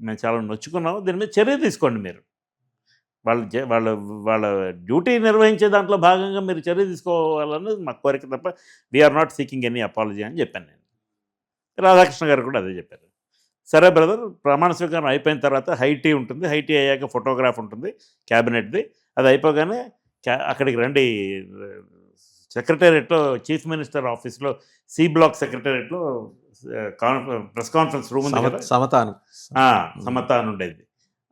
మేము చాలా నొచ్చుకున్నాము, దీని మీద చర్య తీసుకోండి మీరు, వాళ్ళ డ్యూటీ నిర్వహించే దాంట్లో భాగంగా మీరు చర్య తీసుకోవాలన్నది మా కోరిక తప్ప we're not seeking any apology అని చెప్పాను నేను. రాధాకృష్ణ గారు కూడా అదే చెప్పారు. సరే బ్రదర్, ప్రమాణ స్వీకారం అయిపోయిన తర్వాత హైటీ ఉంటుంది, హైటీ అయ్యాక ఫోటోగ్రాఫ్ ఉంటుంది క్యాబినెట్ది, అది అయిపోగానే అక్కడికి రండి, సెక్రటేరియట్లో చీఫ్ మినిస్టర్ ఆఫీస్లో సి బ్లాక్ సెక్రటేరియట్లో ప్రెస్ కాన్ఫరెన్స్ రూమ్ ఉంది కదా, సమత అని ఉండేది,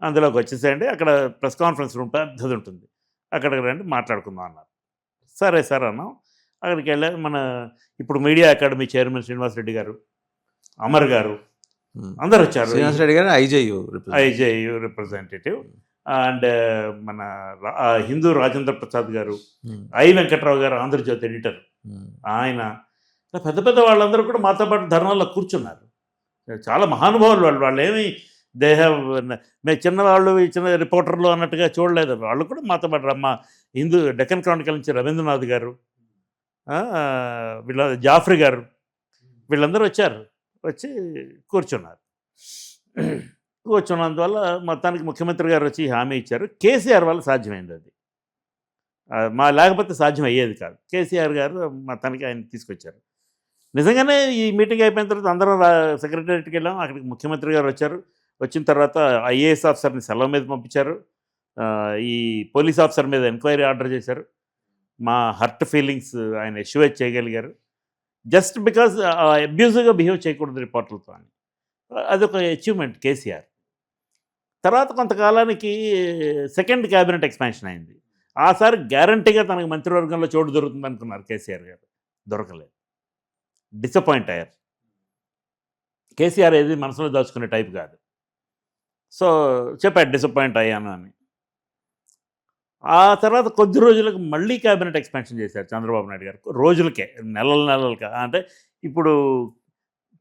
అందులోకి వచ్చేసేయండి, అక్కడ ప్రెస్ కాన్ఫరెన్స్ రూమ్ పెద్దది ఉంటుంది, అక్కడికి రండి మాట్లాడుకుందాం అన్నారు. సరే సార్ అన్నాం. అక్కడికి వెళ్ళారు. మన ఇప్పుడు media academy chairman Srinivas Reddy గారు, అమర్ గారు అందరు వచ్చారు. శ్రీనివాస్ రెడ్డి గారు ఐజేయు రిప్రజెంటేటివ్, అండ్ మన హిందూ రాజేంద్ర ప్రసాద్ గారు, ఐ వెంకట్రావు గారు ఆంధ్రజ్యోతి ఎడిటర్, ఆయన పెద్ద పెద్ద వాళ్ళందరూ కూడా మాతో పాటు ధర్నాల్లో కూర్చున్నారు. చాలా మహానుభావులు వాళ్ళు ఏమి దే హ్యావ్, మేము చిన్నవాళ్ళు చిన్న రిపోర్టర్లు అన్నట్టుగా చూడలేదు, వాళ్ళు కూడా మాతో పాటు రమ్మ హిందూ డెక్కన్ క్రానికల్ నుంచి రవీంద్రనాథ్ గారు, జాఫ్రీ గారు, వీళ్ళందరూ వచ్చారు. వచ్చి కూర్చున్నారు. కూర్చున్నందువల్ల మొత్తానికి ముఖ్యమంత్రి గారు వచ్చి హామీ ఇచ్చారు. కేసీఆర్ వల్ల సాధ్యమైంది అది. లేకపోతే సాధ్యం అయ్యేది కాదు. కేసీఆర్ గారు తనకి ఆయన తీసుకొచ్చారు. నిజంగానే ఈ మీటింగ్ అయిపోయిన తర్వాత అందరం సెక్రటేరియట్కి వెళ్ళాం. అక్కడికి ముఖ్యమంత్రి గారు వచ్చారు. వచ్చిన తర్వాత ఐఏఎస్ ఆఫీసర్ని సెలవు మీద పంపించారు. ఈ పోలీస్ ఆఫీసర్ మీద ఎంక్వైరీ ఆర్డర్ చేశారు. మా హర్ట్ ఫీలింగ్స్ ఆయన ఎష్యూవేజ్ చేయగలిగారు. జస్ట్ బికాజ్ అబ్యూజివ్గా బిహేవ్ చేయకూడదు రిపోర్టర్లతో అని. అదొక అచీవ్మెంట్ కేసీఆర్. తర్వాత కొంతకాలానికి సెకండ్ క్యాబినెట్ ఎక్స్పాన్షన్ అయింది. ఆసారి గ్యారంటీగా తనకు మంత్రివర్గంలో చోటు దొరుకుతుంది అనుకున్నారు కేసీఆర్ గారు. దొరకలేదు. డిసప్పాయింట్ అయ్యారు. కేసీఆర్ ఏది మనసులో దాచుకునే టైప్ కాదు. సో చెప్పాడు డిసప్పాయింట్ అయ్యాను అని. ఆ తర్వాత కొద్ది రోజులకు మళ్ళీ క్యాబినెట్ ఎక్స్పాన్షన్ చేశారు చంద్రబాబు నాయుడు గారు. రోజులకే, నెలలకి. అంటే ఇప్పుడు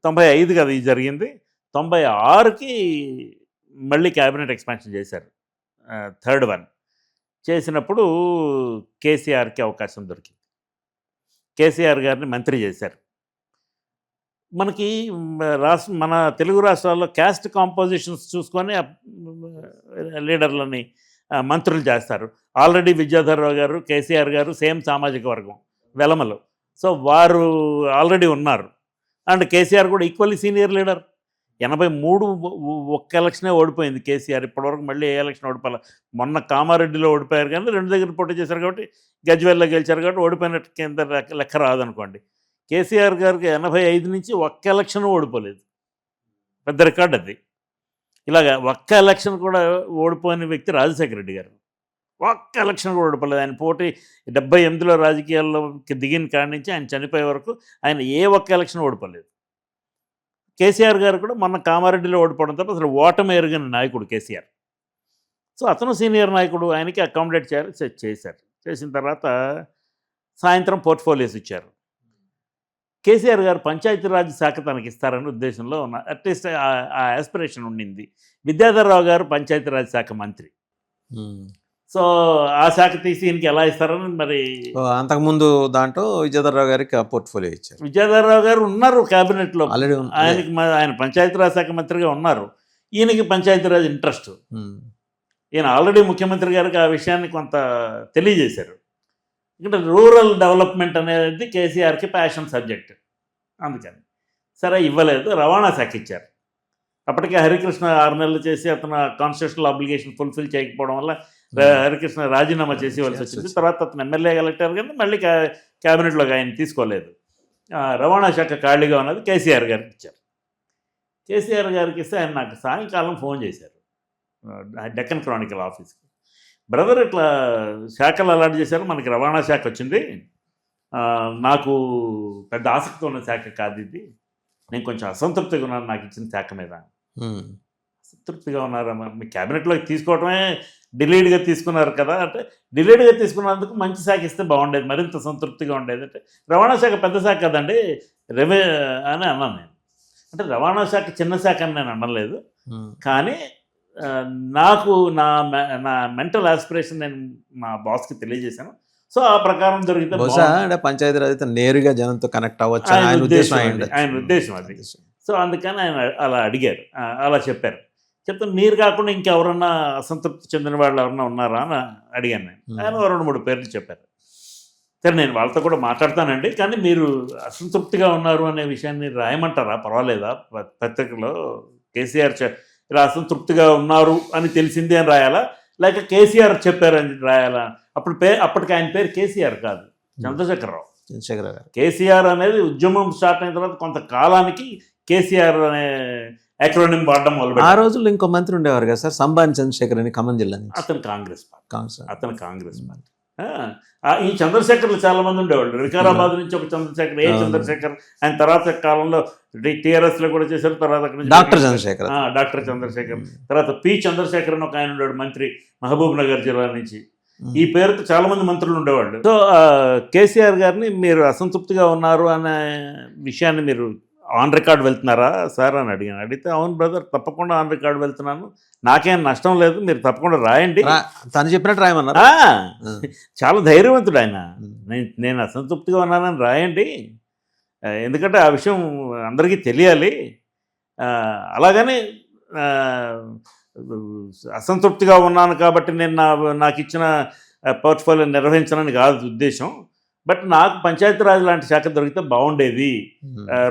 95 కదా ఇది జరిగింది. 96కి మళ్ళీ క్యాబినెట్ ఎక్స్పాన్షన్ చేశారు. థర్డ్ వన్ చేసినప్పుడు కేసీఆర్కి అవకాశం దొరికింది. కేసీఆర్ గారిని మంత్రి చేశారు. మనకి మన తెలుగు రాష్ట్రాల్లో క్యాస్ట్ కాంపోజిషన్స్ చూసుకొని లీడర్లని మంత్రులు చేస్తారు. ఆల్రెడీ విద్యాధరరావు గారు, కేసీఆర్ గారు సేమ్ సామాజిక వర్గం, వెలమలు. సో వారు ఆల్రెడీ ఉన్నారు. అండ్ కేసీఆర్ కూడా ఈక్వల్లీ సీనియర్ లీడర్. 83 ఒక్క ఎలక్షనే ఓడిపోయింది కేసీఆర్. ఇప్పటివరకు మళ్ళీ ఏ ఎలక్షన్ ఓడిపోలే. మొన్న కామారెడ్డిలో ఓడిపోయారు, కానీ 2 దగ్గర పోటీ చేశారు కాబట్టి, గజ్వేల్లో గెలిచారు కాబట్టి ఓడిపోయినట్టు కింద లెక్క రాదనుకోండి. కేసీఆర్ గారికి 85 నుంచి ఒక్క ఎలక్షన్ ఓడిపోలేదు. పెద్ద రికార్డు అది. ఇలాగ ఒక్క ఎలక్షన్ కూడా ఓడిపోయిన వ్యక్తి రాజశేఖర రెడ్డి గారు. ఒక్క ఎలక్షన్ కూడా ఓడిపోలేదు. ఆయన పోటీ 78లో రాజకీయాల్లోకి దిగిన కాడి నుంచి ఆయన చనిపోయే వరకు ఆయన ఏ ఒక్క ఎలక్షన్ ఓడిపోలేదు. కేసీఆర్ గారు కూడా మొన్న కామారెడ్డిలో ఓడిపోవడం తప్ప అసలు ఓటమి ఎరుగని నాయకుడు కేసీఆర్. సో అతను సీనియర్ నాయకుడు, ఆయనకి అకామిడేట్ చేశారు. చేసిన తర్వాత సాయంత్రం పోర్ట్ఫోలియోస్ ఇచ్చారు. కేసీఆర్ గారు పంచాయతీరాజ్ శాఖ తనకి ఇస్తారని ఉద్దేశంలో ఉన్న అట్లీస్ట్ ఆ ఆస్పిరేషన్ ఉండింది. విద్యాధరరావు గారు పంచాయతీరాజ్ శాఖ మంత్రి. సో ఆ శాఖ తీసి ఈయనకి ఎలా ఇస్తారని మరి అంతకుముందు దాంట్లో విద్యాధరరావు గారికి పోర్ట్ఫోలియో ఇచ్చారు. విద్యాధరరావు గారు ఉన్నారు క్యాబినెట్లో, ఆల్రెడీ ఆయనకి ఆయన పంచాయతీరాజ్ శాఖ మంత్రిగా ఉన్నారు. ఈయనకి పంచాయతీరాజ్ ఇంట్రెస్ట్. ఈయన ఆల్రెడీ ముఖ్యమంత్రి గారికి ఆ విషయాన్ని కొంత తెలియజేశారు. ఇక్కడ రూరల్ డెవలప్మెంట్ అనేది కేసీఆర్కి ప్యాషన్ సబ్జెక్ట్. అందుకని సరే ఇవ్వలేదు. రవాణా శాఖ ఇచ్చారు. అప్పటికే హరికృష్ణ 6 నెలలు చేసి అతను కాన్స్టిట్యూషనల్ అబ్లిగేషన్ ఫుల్ఫిల్ చేయకపోవడం వల్ల హరికృష్ణ రాజీనామా చేసేవలసి వచ్చింది. తర్వాత అతను ఎమ్మెల్యే ఎలక్టారు, కానీ మళ్ళీ క్యాబినెట్లోకి ఆయన తీసుకోలేదు. రవాణా శాఖ ఖాళీగా ఉన్నది కేసీఆర్ గారికి ఇచ్చారు. కేసీఆర్ గారికి ఇస్తే ఆయన నాకు సాయంకాలం ఫోన్ చేశారు డెక్కన్ క్రానికల్ ఆఫీస్కి. బ్రదర్ ఇట్లా శాఖలు అలాట్ చేశారు, మనకి రవాణా శాఖ వచ్చింది, నాకు పెద్ద ఆసక్తి ఉన్న శాఖ కాదు ఇది, నేను కొంచెం అసంతృప్తిగా ఉన్నాను నాకు ఇచ్చిన శాఖ మీద. అసంతృప్తిగా ఉన్నారమ్మా, మీ క్యాబినెట్లోకి తీసుకోవడమే డిలీడ్గా తీసుకున్నారు కదా అంటే, డిలీడ్గా తీసుకున్నందుకు మంచి శాఖ ఇస్తే బాగుండేది, మరింత సంతృప్తిగా ఉండేది అంటే. రవాణా శాఖ పెద్ద శాఖ కదండి అని అన్నాను నేను. అంటే రవాణా శాఖ చిన్న శాఖ అని నేను అనలేదు, కానీ నాకు నా మెంటల్ ఆస్పిరేషన్ నేను మా బాస్కి తెలియజేశాను. సో ఆ ప్రకారం దొరికితే అంటే పంచాయతీరాజ్ నేరుగా జనంతో కనెక్ట్ అవ్వచ్చు ఆయన ఉద్దేశం అది. సో అందుకని ఆయన అలా అడిగారు, అలా చెప్పారు. చెప్తే మీరు కాకుండా ఇంకెవరన్నా అసంతృప్తి చెందిన వాళ్ళు ఎవరన్నా ఉన్నారా అని అడిగాను నేను. ఆయన 2-3 పేర్లు చెప్పారు. సరే నేను వాళ్ళతో కూడా మాట్లాడతానండి, కానీ మీరు అసంతృప్తిగా ఉన్నారు అనే విషయాన్ని రాయమంటారా, పర్వాలేదా పత్రికలో, కేసీఆర్ ఇలా అసంతృప్తిగా ఉన్నారు అని తెలిసిందే అని రాయాలా, లేక కేసీఆర్ చెప్పారని రాయాలా? అప్పటికి ఆయన పేరు కేసీఆర్ కాదు, చంద్రశేఖరరావు. కేసీఆర్ అనేది ఉద్యమం స్టార్ట్ అయిన తర్వాత కొంతకాలానికి కేసీఆర్ అనే ఎక్రోనిమ్ వాడడం మొదలు. ఆ రోజుల్లో ఇంకో మంత్రి ఉండేవారు కదా సార్, సంబాని చంద్రశేఖర్ అని, ఖమ్మం జిల్లా నుంచి. అతను కాంగ్రెస్ పార్టీ. ఈ చంద్రశేఖర్లు చాలా మంది ఉండేవాళ్ళు. వికారాబాద్ నుంచి ఒక చంద్రశేఖర్, చంద్రశేఖర్, ఆయన తర్వాత కాలంలో టీఆర్ఎస్ లో కూడా చేశారు. తర్వాత డాక్టర్ చంద్రశేఖర్, తర్వాత పి చంద్రశేఖర్ అని ఒక ఆయన ఉండేవాడు మంత్రి, మహబూబ్ నగర్ జిల్లా నుంచి. ఈ పేరుతో చాలా మంది మంత్రులు ఉండేవాళ్ళు. సో కేసీఆర్ గారిని మీరు అసంతృప్తిగా ఉన్నారు అనే విషయాన్ని మీరు ఆన్ రికార్డ్ వెళ్తున్నారా సార్ అని అడిగాను. అడిగితే అవును బ్రదర్, తప్పకుండా ఆన్ రికార్డ్ వెళ్తున్నాను, నాకేం నష్టం లేదు, మీరు తప్పకుండా రాయండి. తను చెప్పినట్టు రాయమన్నారు. చాలా ధైర్యవంతుడు ఆయన. నేను అసంతృప్తిగా ఉన్నానని రాయండి, ఎందుకంటే ఆ విషయం అందరికీ తెలియాలి. అలాగని అసంతృప్తిగా ఉన్నాను కాబట్టి నేను నాకు ఇచ్చిన పోర్ట్ఫోలియో నిర్వహించాలని కాదు ఉద్దేశం. బట్ నాకు పంచాయతీరాజ్ లాంటి శాఖ దొరికితే బాగుండేది,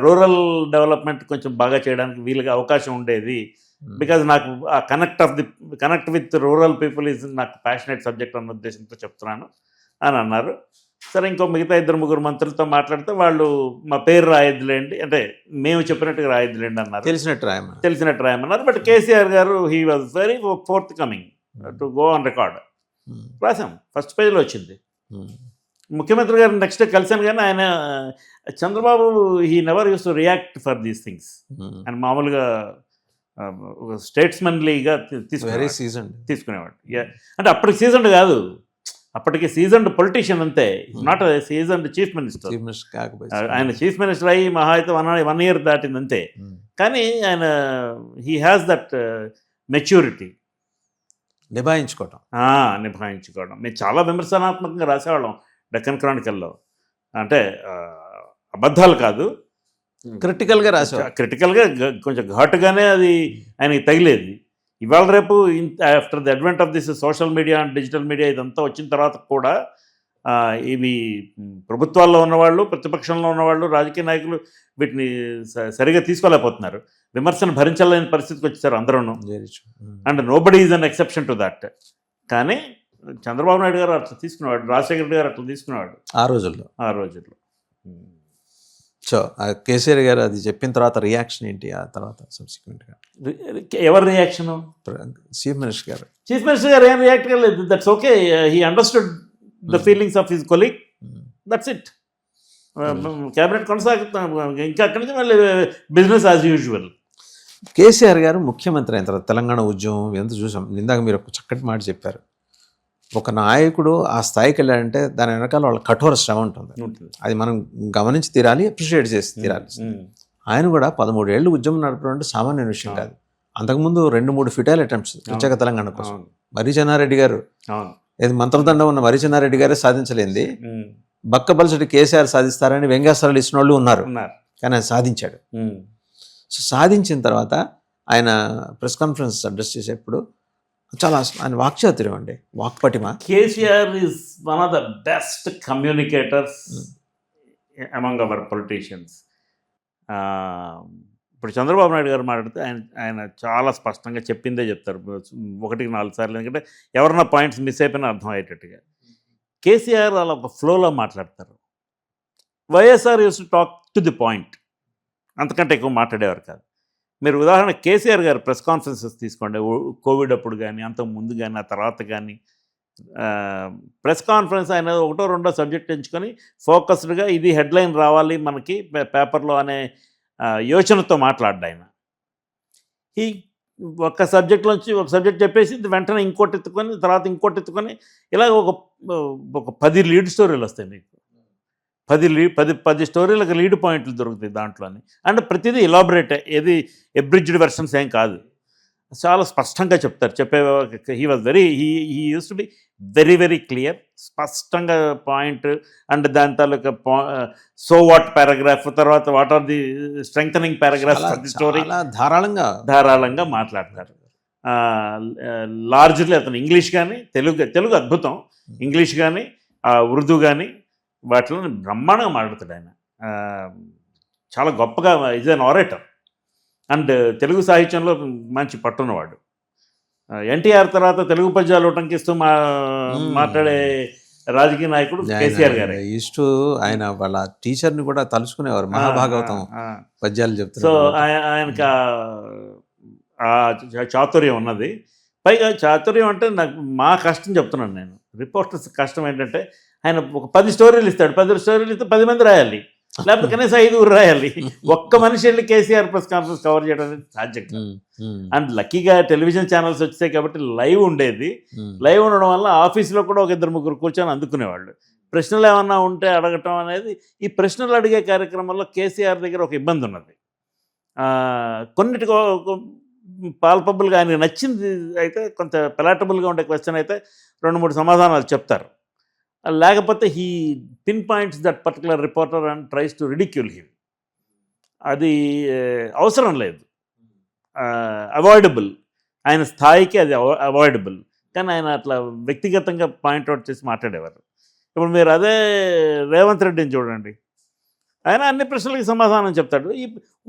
రూరల్ డెవలప్మెంట్ కొంచెం బాగా చేయడానికి వీలుగా అవకాశం ఉండేది. బికాజ్ నాకు ఆ connect with rural people is నాకు ప్యాషనేట్ సబ్జెక్ట్ అన్న ఉద్దేశంతో చెప్తున్నాను అని అన్నారు. సరే, ఇంకో మిగతా 2-3 మంత్రులతో మాట్లాడితే వాళ్ళు మా పేరు రాయొద్దులేండి, అంటే మేము చెప్పినట్టుగా రాయొద్దులేండి అన్నారు, తెలిసినట్టు రాయమన్నారు. బట్ కేసీఆర్ గారు he was very fourth coming to go on record. రాసాం, ఫస్ట్ పేజీలో వచ్చింది. ముఖ్యమంత్రి గారు నెక్స్ట్ డే కలిసాను, కానీ ఆయన Chandrababu he never use to react for these things. ఆయన మామూలుగా స్టేట్స్మెన్లీగా తీసుకునేవాడు. అంటే అప్పటికి సీజన్డ్ కాదు, అప్పటికి సీజన్డ్ పొలిటీషియన్ అంతే, నాట్ సీజన్డ్ చీఫ్ మినిస్టర్. ఆయన చీఫ్ మినిస్టర్ అయ్యి మహా అయితే 1 year దాటింది అంతే. కానీ ఆయన హీ హ్యాస్ దట్ మెచ్యూరిటీ, నిభాయించుకోవడం. మేము చాలా విమర్శనాత్మకంగా రాసేవాళ్ళం డెక్కన్ క్రానికల్లో, అంటే అబద్ధాలు కాదు, క్రిటికల్గా రాసేవాళ్ళు, క్రిటికల్గా కొంచెం ఘాటుగానే అది ఆయనకి తగిలేది. ఇవాళ రేపు after the advent of this social media and digital media ఇదంతా వచ్చిన తర్వాత కూడా ఇవి ప్రభుత్వాల్లో ఉన్నవాళ్ళు, ప్రతిపక్షంలో ఉన్నవాళ్ళు, రాజకీయ నాయకులు వీటిని సరిగా తీసుకోలేకపోతున్నారు. విమర్శను భరించలేని పరిస్థితికి వచ్చేసారు అందరూ, and nobody is an exception to that. కానీ చంద్రబాబు నాయుడు గారు అట్లా తీసుకునేవాడు, రాజశేఖర రెడ్డి గారు అట్లా తీసుకునేవాడు ఆ రోజుల్లో. సో కేసీఆర్ గారు అది చెప్పిన తర్వాత రియాక్షన్ ఏంటి? ఆ తర్వాత సబ్సిక్వెంట్గా ఎవరి రియాక్షన్? చీఫ్ మినిస్టర్ గారు ఏం రియాక్ట్ కాలేదు. That's okay, he understood the feelings of his colleague, that's it. Cabinet కొనసాగుతాం, ఇంకా అక్కడి నుంచి మళ్ళీ బిజినెస్ యాజ్ యూజువల్. కేసీఆర్ గారు ముఖ్యమంత్రి అయిన తర్వాత తెలంగాణ ఉద్యమం ఎంత చూసాం. ఇందాక మీరు ఒక చక్కటి మాట చెప్పారు, ఒక నాయకుడు ఆ స్థాయికి వెళ్ళాడంటే దాని వెనకాల వాళ్ళ కఠోర శ్రమ ఉంటుంది, అది మనం గమనించి తీరాలి, అప్రిషియేట్ చేసి తీరాలి. ఆయన కూడా 13 ఏళ్ళు ఉద్యమం నడపడం అంటే సామాన్య విషయం కాదు. అంతకుముందు 2-3 ఫిటైల్ అటెంప్ట్స్ ప్రత్యేక తెలంగాణ కోసం. మర్రి చెన్నారెడ్డి గారు, ఏది మంత్రదండం ఉన్న మర్రి చెన్నారెడ్డి గారే సాధించలేంది, బక్కబలసటి కేసీఆర్ సాధిస్తారని వ్యంగ్యాస్త్రాలు ఇచ్చిన వాళ్ళు ఉన్నారు, కానీ ఆయన సాధించాడు. సో సాధించిన తర్వాత ఆయన ప్రెస్ కాన్ఫరెన్స్ అడ్రస్ చేసేప్పుడు చాలా ఆయన వాక్చాతుర్యం అండి, వాక్పటిమ. KCR is one of the best communicators among our politicians. ఇప్పుడు చంద్రబాబు నాయుడు గారు మాట్లాడితే ఆయన చాలా స్పష్టంగా చెప్పిందే చెప్తారు, 1-4 సార్లు. ఎందుకంటే ఎవరన్నా పాయింట్స్ మిస్ అయిపోయినా అర్థం అయ్యేటట్టుగా. కేసీఆర్ అలా ఒక ఫ్లోలో మాట్లాడతారు. YSR use to talk to the point, అంతకంటే ఎక్కువ మాట్లాడేవారు కాదు. మీరు ఉదాహరణ కేసీఆర్ గారు ప్రెస్ కాన్ఫరెన్సెస్ తీసుకోండి, కోవిడ్ అప్పుడు కానీ, అంతకు ముందు కానీ, ఆ తర్వాత కానీ, ప్రెస్ కాన్ఫరెన్స్ ఆయన 1-2 సబ్జెక్ట్ ఎంచుకొని ఫోకస్డ్గా ఇది హెడ్లైన్ రావాలి మనకి పేపర్లో అనే యోచనతో మాట్లాడ్డా ఆయన. ఈ ఒక సబ్జెక్ట్ చెప్పేసి వెంటనే ఇంకోటి ఎత్తుకొని, తర్వాత ఇంకోటి ఎత్తుకొని, ఇలా ఒక 10 లీడ్ స్టోరీలు వస్తాయి మీకు. 10 స్టోరీలకు లీడ్ పాయింట్లు దొరుకుతాయి దాంట్లోని. అంటే ప్రతిదీ ఎలాబరేట్, ఏది ఎబ్రిడ్జ్డ్ వెర్షన్స్ ఏం కాదు, చాలా స్పష్టంగా చెప్తారు. He uses to be very clear, స్పష్టంగా పాయింట్ అండ్ దాని తాలూకా సో వాట్ పారాగ్రాఫ్, తర్వాత what are the strengthening paragraph of the story ధారాళంగా మాట్లాడతారు. లార్జ్లీ అతను ఇంగ్లీష్ కానీ, తెలుగు అద్భుతం, ఇంగ్లీష్ కానీ, ఉర్దూ కానీ వాటిలో బ్రహ్మాండంగా మాట్లాడతాడు ఆయన. చాలా గొప్పగా is an orator and Telugu సాహిత్యంలో మంచి పట్టున్నవాడు. ఎన్టీఆర్ తర్వాత తెలుగు పద్యాలు ఉటంకిస్తూ మాట్లాడే రాజకీయ నాయకుడు కేసీఆర్ గారు. ఇష్టూ ఆయన వాళ్ళ టీచర్ని కూడా తలుచుకునేవారు, మహాభాగవతం పద్యాలు చెప్తారు. సో ఆయనకి చాతుర్యం ఉన్నది. పైగా చాతుర్యం అంటే నాకు మా కష్టం చెప్తున్నాను నేను, రిపోర్టర్స్ కష్టం ఏంటంటే ఆయన ఒక 10 స్టోరీలు ఇస్తాడు, 10 స్టోరీలు ఇస్తే 10 మంది రాయాలి, లేకపోతే కనీసం 5 రాయాలి. ఒక్క మనిషి వెళ్ళి కేసీఆర్ ప్రెస్ కాన్ఫరెన్స్ కవర్ చేయడం అనేది సాధ్యం కాదు. అండ్ లక్కీగా టెలివిజన్ ఛానల్స్ వచ్చాయి కాబట్టి లైవ్ ఉండేది. లైవ్ ఉండడం వల్ల ఆఫీస్లో కూడా 1-2 కూర్చొని అందుకునేవాళ్ళు. ప్రశ్నలు ఏమన్నా ఉంటే అడగటం అనేది, ఈ ప్రశ్నలు అడిగే కార్యక్రమంలో కేసీఆర్ దగ్గర ఒక ఇబ్బంది ఉన్నది. కొన్నిటికో పాల్పబుల్గా ఆయనకు నచ్చింది అయితే, కొంత పెలాటబుల్గా ఉండే క్వశ్చన్ అయితే 2-3 సమాధానాలు చెప్తారు. లేకపోతే he pinpoints that particular reporter and tries to ridicule him. అది అవసరం లేదు, అవాయిడబుల్, ఆయన స్థాయికి అది అవాయిడబుల్. కానీ ఆయన అట్లా వ్యక్తిగతంగా పాయింట్అవుట్ చేసి మాట్లాడేవారు. ఇప్పుడు మీరు అదే రేవంత్ రెడ్డిని చూడండి, ఆయన అన్ని ప్రశ్నలకి సమాధానం చెప్తాడు.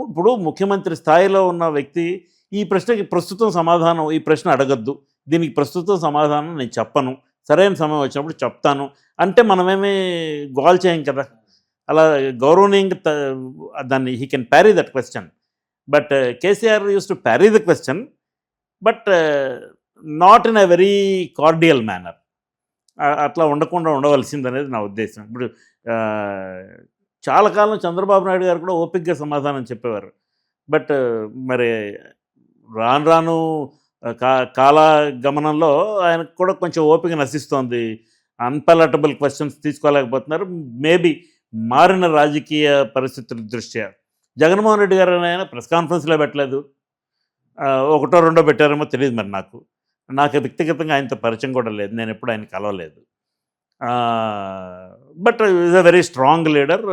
ఇప్పుడు ముఖ్యమంత్రి స్థాయిలో ఉన్న వ్యక్తి ఈ ప్రశ్నకి ప్రస్తుతం సమాధానం, ఈ ప్రశ్న అడగద్దు, దీనికి ప్రస్తుతం సమాధానం నేను చెప్పను, సరైన సమయం వచ్చినప్పుడు చెప్తాను అంటే మనమేమీ గోల్ చేయం కదా. అలా గౌరవనీయంగా దాన్ని he can parry that question. But KCR used to parry the question, but not in a very cordial manner. అట్లా ఉండకుండా ఉండవలసింది అనేది నా ఉద్దేశం. ఇప్పుడు చాలా కాలం చంద్రబాబు నాయుడు గారు కూడా ఓపికగా సమాధానం చెప్పేవారు. బట్ మరి రాను రాను కాలగమనంలో ఆయనకు కూడా కొంచెం ఓపిక నశిస్తోంది. అన్పలటబుల్ క్వశ్చన్స్ తీసుకోలేకపోతున్నారు. మేబీ మారిన రాజకీయ పరిస్థితుల దృష్ట్యా. జగన్మోహన్ రెడ్డి గారు ఆయన ప్రెస్ కాన్ఫరెన్స్లో పెట్టలేదు, ఒకటో రెండో పెట్టారేమో తెలియదు. మరి నాకు వ్యక్తిగతంగా ఆయనతో పరిచయం కూడా లేదు, నేను ఎప్పుడు ఆయన కలవలేదు. But is a very strong leader.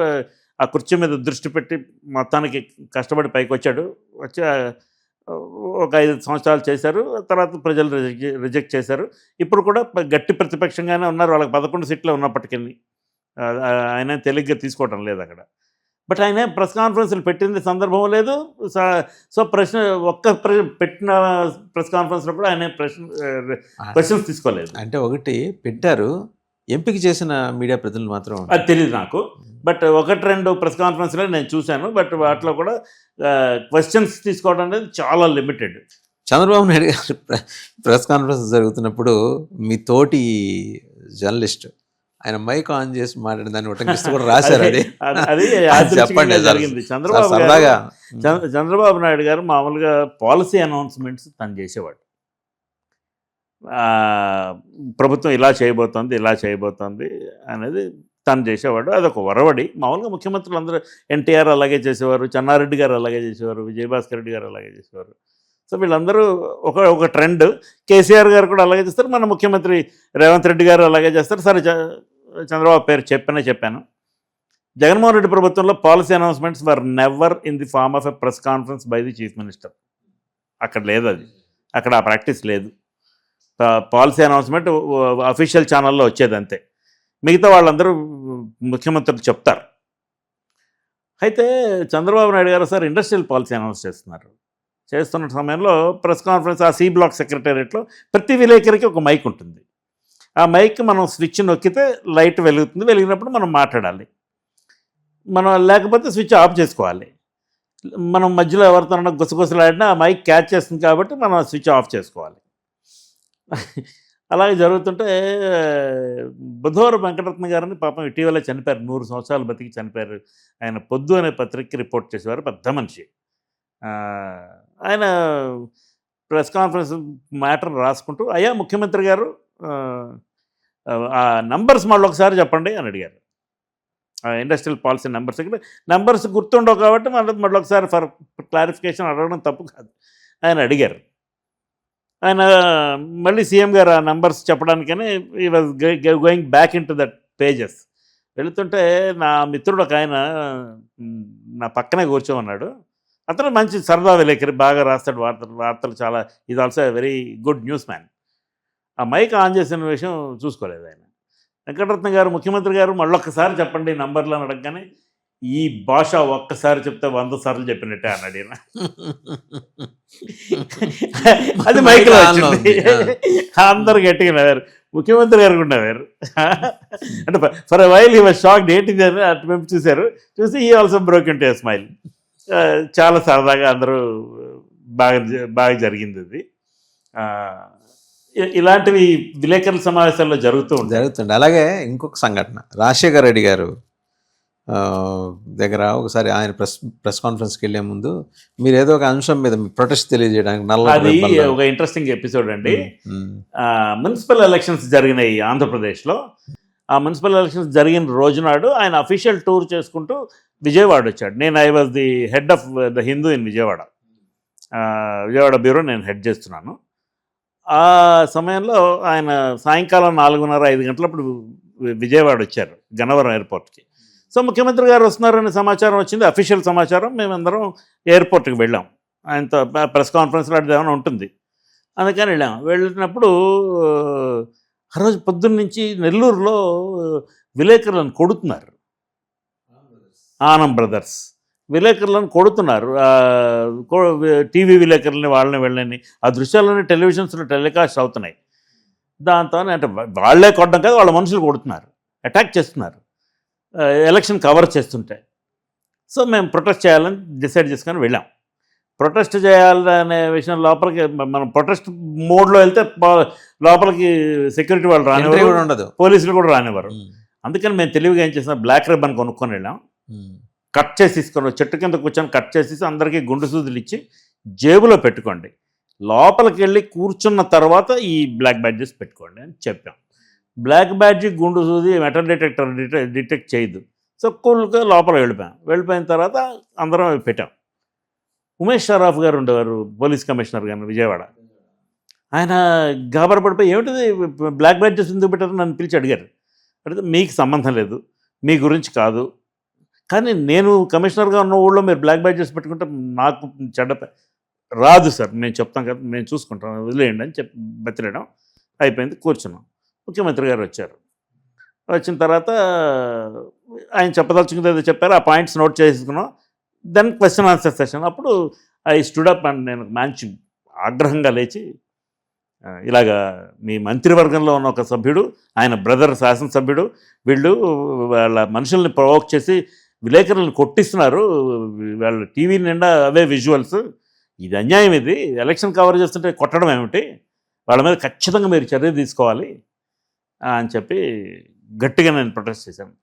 ఆ కుర్చీ మీద దృష్టి పెట్టి మొత్తానికి కష్టపడి పైకి వచ్చాడు. వచ్చి ఒక 5 సంవత్సరాలు చేశారు, తర్వాత ప్రజలు రిజెక్ట్ చేశారు. ఇప్పుడు కూడా గట్టి ప్రతిపక్షంగానే ఉన్నారు. వాళ్ళకి 11 సీట్లు ఉన్నప్పటికీ ఆయన తెలిగ్గా తీసుకోవటం లేదు అక్కడ. బట్ ఆయన ప్రెస్ కాన్ఫరెన్స్లు పెట్టింది సందర్భం లేదు. సో పెట్టిన ప్రెస్ కాన్ఫరెన్స్లో కూడా ఆయన క్వశ్చన్స్ తీసుకోలేదు. అంటే ఒకటి పెట్టారు, ఎంపిక చేసిన మీడియా ప్రతినిధులు మాత్రం అది తెలియదు నాకు. బట్ 1-2 ప్రెస్ కాన్ఫరెన్స్లో నేను చూశాను. బట్ వాటిలో కూడా క్వశ్చన్స్ తీసుకోవడం అనేది చాలా లిమిటెడ్. చంద్రబాబు నాయుడు గారు ప్రెస్ కాన్ఫరెన్స్ జరుగుతున్నప్పుడు మీ తోటి జర్నలిస్ట్ ఆయన మైక్ ఆన్ చేసి మాట్లాడిన దాన్ని ఉటంకిస్తూ కూడా రాశారు. అది చెప్పండి జరిగింది. చంద్రబాబు నాయుడు గారు మామూలుగా పాలసీ అనౌన్స్మెంట్స్ తను చేసేవాడు. ప్రభుత్వం ఇలా చేయబోతోంది అనేది తను చేసేవాడు. అదొక ఒరవడి. మామూలుగా ముఖ్యమంత్రులు అందరూ ఎన్టీఆర్ అలాగే చేసేవారు, చెన్నారెడ్డి గారు అలాగే చేసేవారు, విజయభాస్కర్ రెడ్డి గారు అలాగే చేసేవారు. సో వీళ్ళందరూ ఒక ట్రెండ్. కేసీఆర్ గారు కూడా అలాగే చేస్తారు, మన ముఖ్యమంత్రి రేవంత్ రెడ్డి గారు అలాగే చేస్తారు. సరే, చంద్రబాబు పేరు చెప్పాను. జగన్మోహన్ రెడ్డి ప్రభుత్వంలో policy announcements were never in the form of a press conference by the chief minister. అక్కడ లేదు, అక్కడ ఆ ప్రాక్టీస్ లేదు. పాలసీ అనౌన్స్మెంట్ అఫీషియల్ ఛానల్లో వచ్చేది అంతే. మిగతా వాళ్ళందరూ ముఖ్యమంత్రులు చెప్తారు. అయితే చంద్రబాబు నాయుడు గారు సార్ ఇండస్ట్రియల్ పాలసీ అనౌన్స్ చేస్తున్న సమయంలో ప్రెస్ కాన్ఫరెన్స్ ఆ సి బ్లాక్ సెక్రటేరియట్లో ప్రతి విలేకరికి ఒక మైక్ ఉంటుంది. ఆ మైక్ మనం స్విచ్ నొక్కితే లైట్ వెలుగుతుంది, వెలిగినప్పుడు మనం మాట్లాడాలి. మనం లేకపోతే స్విచ్ ఆఫ్ చేసుకోవాలి. మనం మధ్యలో ఎవరితో గుసగుసలాడినా ఆ మైక్ క్యాచ్ చేస్తుంది కాబట్టి మనం స్విచ్ ఆఫ్ చేసుకోవాలి. అలాగే జరుగుతుంటే బుధవారం వెంకటరత్న గారిని పాపం ఇటీవల చనిపోయారు, 100 సంవత్సరాలు బతికి చనిపోయారు. ఆయన పొద్దు అనే పత్రికకి రిపోర్ట్ చేసేవారు, పెద్ద మనిషి. ఆయన ప్రెస్ కాన్ఫరెన్స్ మ్యాటర్ రాసుకుంటూ, అయ్యా ముఖ్యమంత్రి గారు ఆ నంబర్స్ మళ్ళీ ఒకసారి చెప్పండి అని అడిగారు. ఇండస్ట్రియల్ పాలసీ నెంబర్స్ గుర్తుండవు కాబట్టి మళ్ళీ ఒకసారి ఫర్ క్లారిఫికేషన్ అడగడం తప్పు కాదు. ఆయన అడిగారు. ఆయన మళ్ళీ సీఎం గారు ఆ నెంబర్స్ చెప్పడానికని ఈ was going back in to that pages. వెళుతుంటే నా మిత్రుడు ఒక ఆయన నా పక్కనే కూర్చోమన్నాడు. అతను మంచి సరదా విలేకరి, బాగా రాస్తాడు వార్తలు చాలా. Is also very good news man. ఆ మైక్ ఆన్ చేసిన విషయం చూసుకోలేదు ఆయన. వెంకటరత్న గారు, ముఖ్యమంత్రి గారు మళ్ళొక్కసారి చెప్పండి నంబర్లు అని అడగగానే, ఈ భాష ఒక్కసారి చెప్తే 100 సార్లు చెప్పినట్టే అన్నాడు ఈయన. అది మైక్లో వచ్చింది. అందరు గట్టిగా నవ్వారు, ముఖ్యమంత్రి గారు కూడా నవ్వారు. అంటే for while he was shocked. ఏంటిది అని అటు చూశారు. చూసి he also broke into a smile. చాలా సరదాగా అందరూ బాగా జరిగింది అది. ఇలాంటివి విలేకరుల సమావేశాల్లో జరుగుతుంది. అలాగే ఇంకొక సంఘటన, రాజశేఖర్ రెడ్డి గారు దగ్గర ఒకసారి ఆయన ప్రెస్ కాన్ఫరెన్స్కి వెళ్ళే ముందు మీరు ఏదో ఒక అంశం మీద ప్రొటెస్ట్ తెలియజేయడానికి అది ఒక ఇంట్రెస్టింగ్ ఎపిసోడ్ అండి. మున్సిపల్ ఎలక్షన్స్ జరిగినాయి ఆంధ్రప్రదేశ్లో. ఆ మున్సిపల్ ఎలక్షన్స్ జరిగిన రోజునాడు ఆయన అఫీషియల్ టూర్ చేసుకుంటూ విజయవాడ వచ్చాడు. నేను I was the head of the Hindu in Vijayawada bureau నేను హెడ్ చేస్తున్నాను. ఆ సమయంలో ఆయన సాయంకాలం 4:30-5 గంటలప్పుడు విజయవాడ వచ్చారు, గన్నవరం ఎయిర్పోర్ట్కి. సో ముఖ్యమంత్రి గారు వస్తున్నారనే సమాచారం వచ్చింది, అఫీషియల్ సమాచారం. మేమందరం ఎయిర్పోర్ట్కి వెళ్ళాం. ఆయనతో ప్రెస్ కాన్ఫరెన్స్లో అది ఏమైనా ఉంటుంది. అందుకని వెళ్ళినప్పుడు ఆ రోజు పొద్దున్న నుంచి నెల్లూరులో విలేకరులను కొడుతున్నారు. ఆనం బ్రదర్స్ విలేకరులను కొడుతున్నారు. టీవీ విలేకరులని వాళ్ళని వెళ్ళని ఆ దృశ్యాలన్నీ టెలివిజన్స్లో టెలికాస్ట్ అవుతున్నాయి. దాంతో అంటే వాళ్ళే కొట్టడం కాదు, వాళ్ళ మనుషులు కొడుతున్నారు, అటాక్ చేస్తున్నారు ఎలక్షన్ కవర్ చేస్తుంటే. సో మేము ప్రొటెస్ట్ చేయాలని డిసైడ్ చేసుకొని వెళ్ళాం. ప్రొటెస్ట్ చేయాలనే విషయం లోపలికి మనం ప్రొటెస్ట్ మోడ్లో వెళ్తే లోపలికి సెక్యూరిటీ వాళ్ళు రానివ్వరు, ఉండదు, పోలీసులు కూడా రానివ్వరు. అందుకని మేము తెలివిగా ఏం చేసాం, బ్లాక్ రిబ్బన్ కొనుక్కొని వెళ్ళాం. కట్ చేసి తీసుకొని చెట్టు కింద కూర్చొని కట్ చేసేసి అందరికీ గుండు సూదులు ఇచ్చి జేబులో పెట్టుకోండి, లోపలికి వెళ్ళి కూర్చున్న తర్వాత ఈ బ్లాక్ బ్యాడ్జెస్ పెట్టుకోండి అని చెప్పాం. బ్లాక్ బ్యాడ్జి గుండు సూది మెటల్ డిటెక్టర్ డిటెక్ట్ చేయదు. సో కూల్గా లోపల వెళ్ళిపోయిన తర్వాత అందరం అవి పెట్టాం. ఉమేష్ షరాఫ్ గారు ఉండేవారు, పోలీస్ కమిషనర్ గారు విజయవాడ. ఆయన గాబరపడిపోయి ఏమిటిది బ్లాక్ బ్యాడ్జెస్ ఎందుకు పెట్టారు నన్ను పిలిచి అడిగారు. అడిగితే మీకు సంబంధం లేదు, మీ గురించి కాదు, కానీ నేను కమిషనర్గా ఉన్న ఊళ్ళో మీరు బ్లాక్ బ్యాడ్జెస్ పెట్టుకుంటే నాకు చెడ్డ రాదు సార్, మేము చెప్తాం కదా, మేము చూసుకుంటాం, వదిలేయండి అని చెప్పి బతిరేయడం అయిపోయింది. కూర్చున్నాం. ముఖ్యమంత్రి గారు వచ్చారు. వచ్చిన తర్వాత ఆయన చెప్పదలుచుకుంది ఏదో చెప్పారు, ఆ పాయింట్స్ నోట్ చేసుకున్నాం. Then question answer session. అప్పుడు ఐ స్టూడప్ అండ్ నేను మంచి ఆగ్రహంగా లేచి, ఇలాగా మీ మంత్రివర్గంలో ఉన్న ఒక సభ్యుడు, ఆయన బ్రదర్ శాసనసభ్యుడు, వీళ్ళు వాళ్ళ మనుషుల్ని ప్రొవోక్ చేసి విలేకరులను కొట్టిస్తున్నారు, వాళ్ళ టీవీ నిండా అవే విజువల్స్, ఇది అన్యాయం, ఇది ఎలక్షన్ కవర్ చేస్తుంటే కొట్టడం ఏమిటి, వాళ్ళ మీద ఖచ్చితంగా మీరు చర్య తీసుకోవాలి అని చెప్పి గట్టిగా నేను ప్రొటెస్ట్ చేశాను.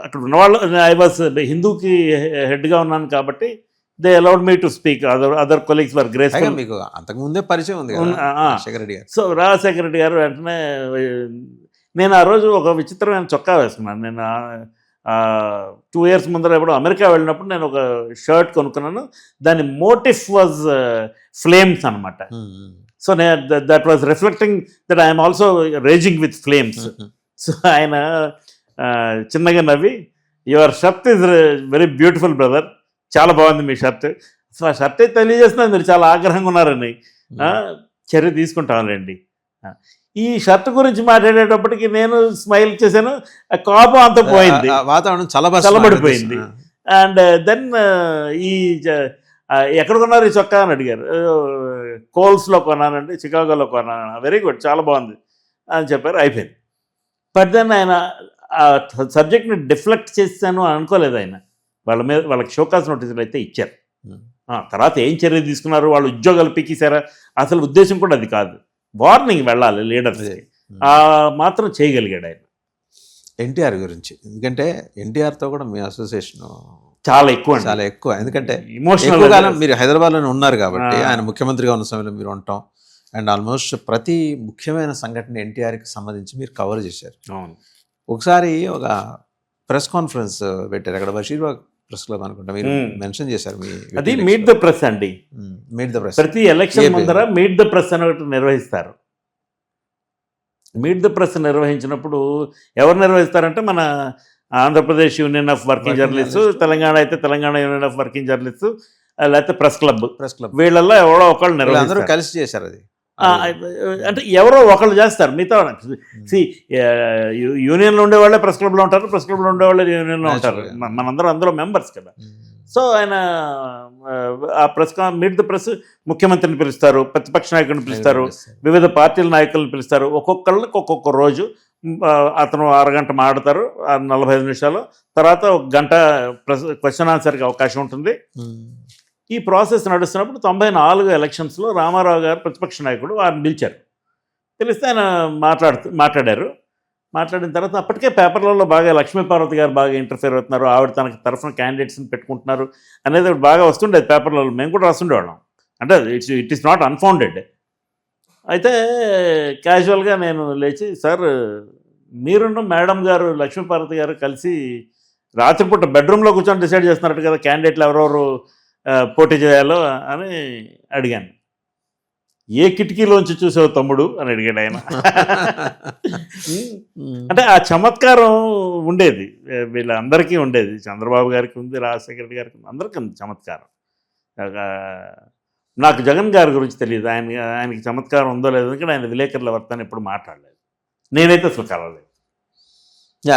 అక్కడ ఉన్నవాళ్ళు, ఐ వాజ్ హిందూకి హెడ్గా ఉన్నాను కాబట్టి they allowed me to speak. Other colleagues were graceful. మీకు అంతకుముందే పరిచయం ఉంది రాజశేఖర రెడ్డి గారు. సో రాజశేఖర రెడ్డి గారు వెంటనే, నేను ఆ రోజు ఒక విచిత్రమైన చొక్కా వేసుకున్నాను. నేను 2 years ముందర ఎప్పుడు అమెరికా వెళ్ళినప్పుడు నేను ఒక షర్ట్ కొనుక్కున్నాను, దాని మోటిఫ్ వాజ్ ఫ్లేమ్స్ అనమాట. So that was reflecting that I'm also raging with flames. So ఆయన చిన్నగా నవ్వి, your shirt is very beautiful brother, చాలా బాగుంది మీ షర్ట్. సో ఆ షర్ట్ అయితే తెలియజేస్తున్నారు మీరు చాలా ఆగ్రహంగా ఉన్నారని, చర్య తీసుకుంటానులేండి. ఈ షర్ట్ గురించి మాట్లాడేటప్పటికి నేను స్మైల్ చేశాను, ఆ కోపం అంతా పోయింది, వాతావరణం చల్లబడిపోయింది. అండ్ దెన్ ఈ ఎక్కడ కొన్నారు ఈ చొక్కా అని అడిగారు. కోల్స్లో కొన్నానండి, చికాగోలో కొన్నాను. వెరీ గుడ్, చాలా బాగుంది అని చెప్పారు. అయిపోయింది. బట్ దెన్ ఆయన ఆ సబ్జెక్ట్ని డిఫ్లెక్ట్ చేశాను అనుకోలేదు. ఆయన వాళ్ళకి షోకాస్ నోటీసులు అయితే ఇచ్చారు. తర్వాత ఏం చర్య తీసుకున్నారు, వాళ్ళు ఉద్యోగాలు పీకేశారా, అసలు ఉద్దేశం కూడా అది కాదు. వార్నింగ్ వెళ్ళాలి లీడర్స్, మాత్రం చేయగలిగాడు ఆయన. ఎన్టీఆర్ గురించి, ఎందుకంటే ఎన్టీఆర్తో కూడా మీ అసోసియేషన్ చాలా ఎక్కువ, ఎందుకంటే ఎమోషనల్ కాలం మీరు హైదరాబాద్లోనే ఉన్నారు కాబట్టి, ఆయన ముఖ్యమంత్రిగా ఉన్న సమయంలో మీరు ఉంటాం, అండ్ ఆల్మోస్ట్ ప్రతి ముఖ్యమైన సంఘటన ఎన్టీఆర్కి సంబంధించి మీరు కవర్ చేశారు. ఒకసారి ఒక ప్రెస్ కాన్ఫరెన్స్ పెట్టారు అక్కడ, బషీర్బాగ్ ప్రెస్ క్లబ్ అనుకుంటా, మీరు మెన్షన్ చేశారు. అది మీట్ ద ప్రెస్ అండి. మీట్ ద ప్రెస్ ప్రతి ఎలక్షన్ ముందర మీట్ ద ప్రెస్ అని ఒకటి నిర్వహిస్తారు. మీట్ ద ప్రెస్ నిర్వహించినప్పుడు ఎవరు నిర్వహిస్తారంటే మన Andhra Pradesh union of working journalist, Telangana అయితే Telangana union of working journalist, లేకపోతే ప్రెస్ క్లబ్ వీళ్ళల్లో ఎవరో ఒకళ్ళు నిర్వహిస్తారు. కలిసి చేశారు అది. అంటే ఎవరో ఒకళ్ళు చేస్తారు, మిగతా యూనియన్లో ఉండేవాళ్ళే ప్రెస్ క్లబ్లో ఉంటారు, ప్రెస్ క్లబ్లో ఉండేవాళ్ళే యూనియన్లో ఉంటారు, మనందరం అందులో మెంబర్స్ కదా. సో ఆయన ఆ మీట్ ద ప్రెస్ ముఖ్యమంత్రిని పిలుస్తారు, ప్రతిపక్ష నాయకుడిని పిలుస్తారు, వివిధ పార్టీల నాయకులను పిలుస్తారు. ఒక్కొక్కళ్ళకి ఒక్కొక్క రోజు అతను అరగంట మాట్లాడతారు, 45 నిమిషాలు, తర్వాత 1 గంట క్వశ్చన్ ఆన్సర్కి అవకాశం ఉంటుంది. ఈ ప్రాసెస్ నడుస్తున్నప్పుడు 94 ఎలక్షన్స్లో రామారావు గారు ప్రతిపక్ష నాయకుడు, వారిని పిలిచారు. పిలిస్తే ఆయన మాట్లాడారు. మాట్లాడిన తర్వాత అప్పటికే పేపర్లలో బాగా లక్ష్మీపార్వతి గారు బాగా ఇంటర్ఫేర్ అవుతున్నారు, ఆవిడ తనకి తరఫున క్యాండిడేట్స్ని పెట్టుకుంటున్నారు అనేది బాగా వస్తుండేది పేపర్లలో, మేము కూడా రాస్తుండేవాళ్ళం. అంటే ఇట్ ఈస్ నాట్ అన్ఫౌండెడ్. అయితే క్యాజువల్గా నేను లేచి, సార్ మీరున్న మేడం గారు లక్ష్మీపార్వతి గారు కలిసి రాత్రిపూట బెడ్రూమ్లో కూర్చొని డిసైడ్ చేస్తున్నట్టు కదా క్యాండిడేట్లు ఎవరెవరు పోటీ చేయాలో అని అడిగాను. ఏ కిటికీలోంచి చూసావు తమ్ముడు అని అడిగాడు ఆయన. అంటే ఆ చమత్కారం ఉండేది, వీళ్ళందరికీ ఉండేది. చంద్రబాబు గారికి ఉంది, రాజశేఖర రెడ్డి గారికి ఉంది, అందరికీ ఉంది చమత్కారం. నాకు జగన్ గారి గురించి తెలియదు. ఆయనకి చమత్కారం ఉందో లేదో, ఎందుకంటే ఆయన విలేకరుల వర్తన ఎప్పుడు మాట్లాడలేదు. నేనైతే అసలు కలవలేదు.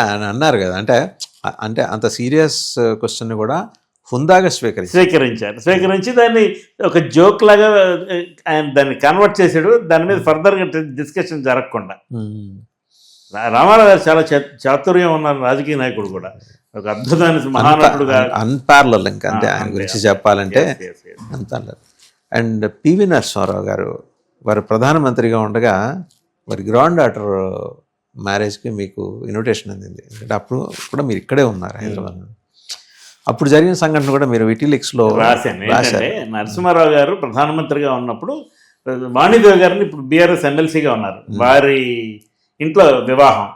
ఆయన అన్నారు కదా, అంటే అంత సీరియస్ క్వశ్చన్ కూడా హుందాగా స్వీకరించి దాన్ని ఒక జోక్ లాగా ఆయన దాన్ని కన్వర్ట్ చేశాడు. దాని మీద ఫర్దర్గా డిస్కషన్ జరగకుండా. రామారావు గారు చాలా చాతుర్యం ఉన్న రాజకీయ నాయకుడు కూడా, ఒక అద్భుతమైన మహానటుడుగా, అన్పారలల్. ఇంకా అంటే ఆయన గురించి చెప్పాలంటే అంత. అండ్ పివి నరసింహారావు గారు వారు ప్రధానమంత్రిగా ఉండగా వారి గ్రాండ్ డాటర్ మ్యారేజ్కి మీకు ఇన్విటేషన్ అందింది. ఎందుకంటే అప్పుడు కూడా మీరు ఇక్కడే ఉన్నారు హైదరాబాద్. అప్పుడు జరిగిన సంఘటన కూడా మీరు విటిలిక్స్లో రాశాను. ఏంటంటే నరసింహారావు గారు ప్రధానమంత్రిగా ఉన్నప్పుడు వాణిదేవి గారిని ఇప్పుడు బీఆర్ఎస్ ఎమ్మెల్సీగా ఉన్నారు. వారి ఇంట్లో వివాహం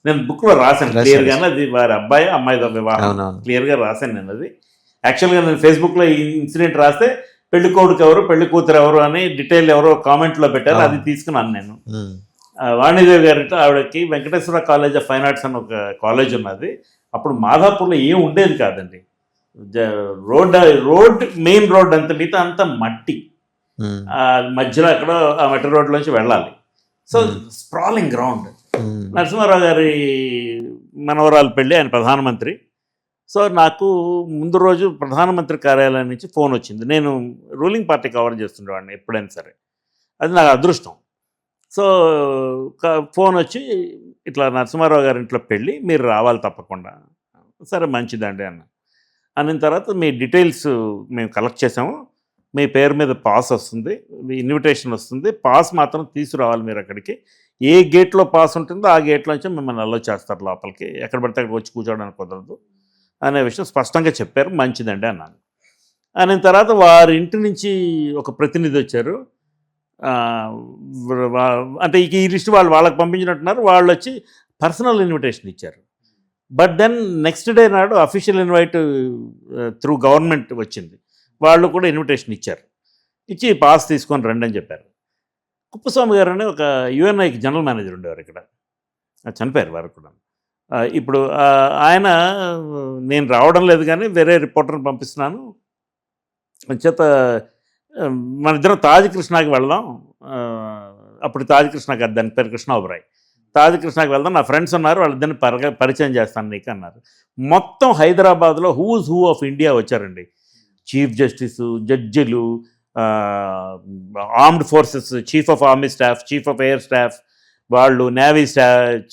నేను బుక్లో రాశాను క్లియర్గా. అది వారి అబ్బాయి అమ్మాయితో వివాహం క్లియర్గా రాశాను నేను. అది యాక్చువల్గా నేను ఫేస్బుక్లో ఈ ఇన్సిడెంట్ రాస్తే పెళ్లి కొడుకు ఎవరు పెళ్లి కూతురు ఎవరు అని డీటెయిల్ ఎవరో కామెంట్లో పెట్టారు. అది తీసుకున్నాను నేను. వాణిదేవి గారితో ఆవిడకి Venkateswara college of fine arts అని ఒక కాలేజ్ ఉన్నది. అప్పుడు మాధాపూర్లో ఏం ఉండేది కాదండి. రోడ్ మెయిన్ రోడ్ అంత మిగతా అంతా మట్టి. మధ్యలో అక్కడ ఆ మట్టి రోడ్లోంచి వెళ్ళాలి. So sprawling ground. నరసింహారావు గారి మనవరాలు పెళ్ళి, ఆయన ప్రధానమంత్రి. సో నాకు ముందు రోజు ప్రధానమంత్రి కార్యాలయం నుంచి ఫోన్ వచ్చింది. నేను రూలింగ్ పార్టీ కవర్ చేస్తుండేవాడిని ఎప్పుడైనా సరే, అది నాకు అదృష్టం. సో ఫోన్ వచ్చి ఇట్లా నరసింహారావు గారి ఇంట్లో పెళ్ళి, మీరు రావాలి తప్పకుండా. సరే మంచిదండి అన్న తర్వాత మీ డీటెయిల్స్ మేము కలెక్ట్ చేసాము, మీ పేరు మీద పాస్ వస్తుంది, ఇన్విటేషన్ వస్తుంది, పాస్ మాత్రం తీసుకురావాలి మీరు అక్కడికి. ఏ గేట్లో పాస్ ఉంటుందో ఆ గేట్లోంచి మిమ్మల్ని అలో చేస్తారు లోపలికి, ఎక్కడ పడితే అక్కడికి వచ్చి కూర్చోవడానికి కుదరదు అనే విషయం స్పష్టంగా చెప్పారు. మంచిదండి అన్నాను. అన్న తర్వాత వారి ఇంటి నుంచి ఒక ప్రతినిధి వచ్చారు. అంటే ఈ లిస్ట్ వాళ్ళకి పంపించినట్టున్నారు. వాళ్ళు వచ్చి పర్సనల్ ఇన్విటేషన్ ఇచ్చారు. బట్ దెన్ నెక్స్ట్ డే నాడు అఫీషియల్ ఇన్వైట్ త్రూ గవర్నమెంట్ వచ్చింది. వాళ్ళు కూడా ఇన్విటేషన్ ఇచ్చారు. ఇచ్చి పాస్ తీసుకొని రండి అని చెప్పారు. కుప్పస్వామి గారు అనే ఒక యుఎన్ఐకి జనరల్ మేనేజర్ ఉండేవారు ఇక్కడ, చనిపోయారు వారు కూడా. ఇప్పుడు ఆయన నేను రావడం లేదు కానీ వేరే రిపోర్టర్ని పంపిస్తున్నాను, చేత మన ఇద్దరం తాజ్ కృష్ణాకి వెళ్దాం. అప్పుడు తాజ్ కృష్ణ గారు, దాని పేరు కృష్ణ ఓబరాయ్. తాజ్ కృష్ణాకి వెళ్దాం, నా ఫ్రెండ్స్ ఉన్నారు, వాళ్ళిద్దరిని పరిచయం చేస్తాను నీకు అన్నారు. మొత్తం హైదరాబాద్లో హూజ్ హూ ఆఫ్ ఇండియా వచ్చారండి. చీఫ్ జస్టిస్, జడ్జిలు, armed forces, chief of army staff, chief of air staff, వాళ్ళు నేవీ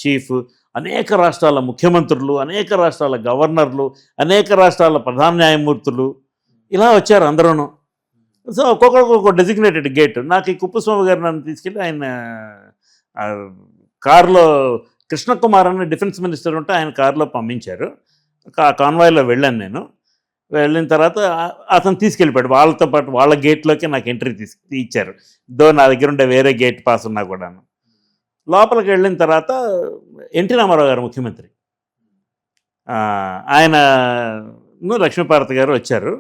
చీఫ్, అనేక రాష్ట్రాల ముఖ్యమంత్రులు, అనేక రాష్ట్రాల గవర్నర్లు, అనేక రాష్ట్రాల ప్రధాన న్యాయమూర్తులు ఇలా వచ్చారు అందరూను. సో ఒక్కొక్కరికి ఒక డెసిగ్నేటెడ్ గేట్. నాకు ఈ కుప్పస్వామి గారు నన్ను తీసుకెళ్ళి ఆయన కారులో, కృష్ణకుమార్ అని డిఫెన్స్ మినిస్టర్ ఉంటే ఆయన కారులో పంపించారు. ఆ కాన్వాయ్లో వెళ్ళాను నేను. వెళ్ళిన తర్వాత అతను తీసుకెళ్ళిపోయాడు వాళ్ళతో పాటు. వాళ్ళ గేట్లోకి నాకు ఎంట్రీ ఇచ్చారు. నా దగ్గర ఉండే వేరే గేట్ పాస్ ఉన్నా కూడాను. లోపలికి వెళ్ళిన తర్వాత ఎన్టీ రామారావు గారు ముఖ్యమంత్రి, ఆయన లక్ష్మీపార్వతి గారు వచ్చారు.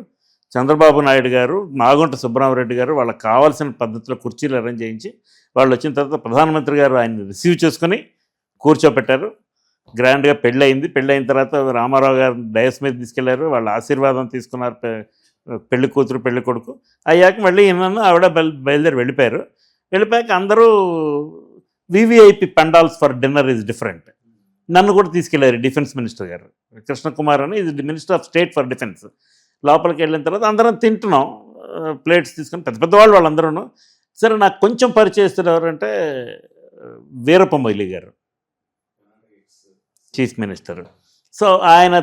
చంద్రబాబు నాయుడు గారు, మాగుంట సుబ్రహ్మరెడ్డి గారు వాళ్ళకి కావాల్సిన పద్ధతిలో కుర్చీలు అరేంజ్ చేయించి వాళ్ళు వచ్చిన తర్వాత ప్రధానమంత్రి గారు ఆయన్ని రిసీవ్ చేసుకుని కూర్చోపెట్టారు. గ్రాండ్గా పెళ్ళయింది. పెళ్ళయిన తర్వాత రామారావు గారు డయస్ మీద తీసుకెళ్లారు, వాళ్ళ ఆశీర్వాదం తీసుకున్నారు పెళ్లి కూతురు పెళ్లి కొడుకు. అయ్యాక మళ్ళీ ఈయన ఆవిడ బయలుదేరి వెళ్ళిపోయారు. వెళ్ళిపోయాక అందరూ VVIP pandals for dinner is different. నన్ను కూడా తీసుకెళ్లారు డిఫెన్స్ మినిస్టర్ గారు, కృష్ణకుమార్ అని, ఇది minister of state for defence. లోపలికి వెళ్ళిన తర్వాత అందరం తింటున్నాం, ప్లేట్స్ తీసుకొని, పెద్ద పెద్దవాళ్ళు వాళ్ళందరూ. సరే నాకు కొంచెం పరిచయస్తున్నారు ఎవరంటే వీరప్ప మొయిలీ గారు, చీఫ్ మినిస్టర్. సో ఆయన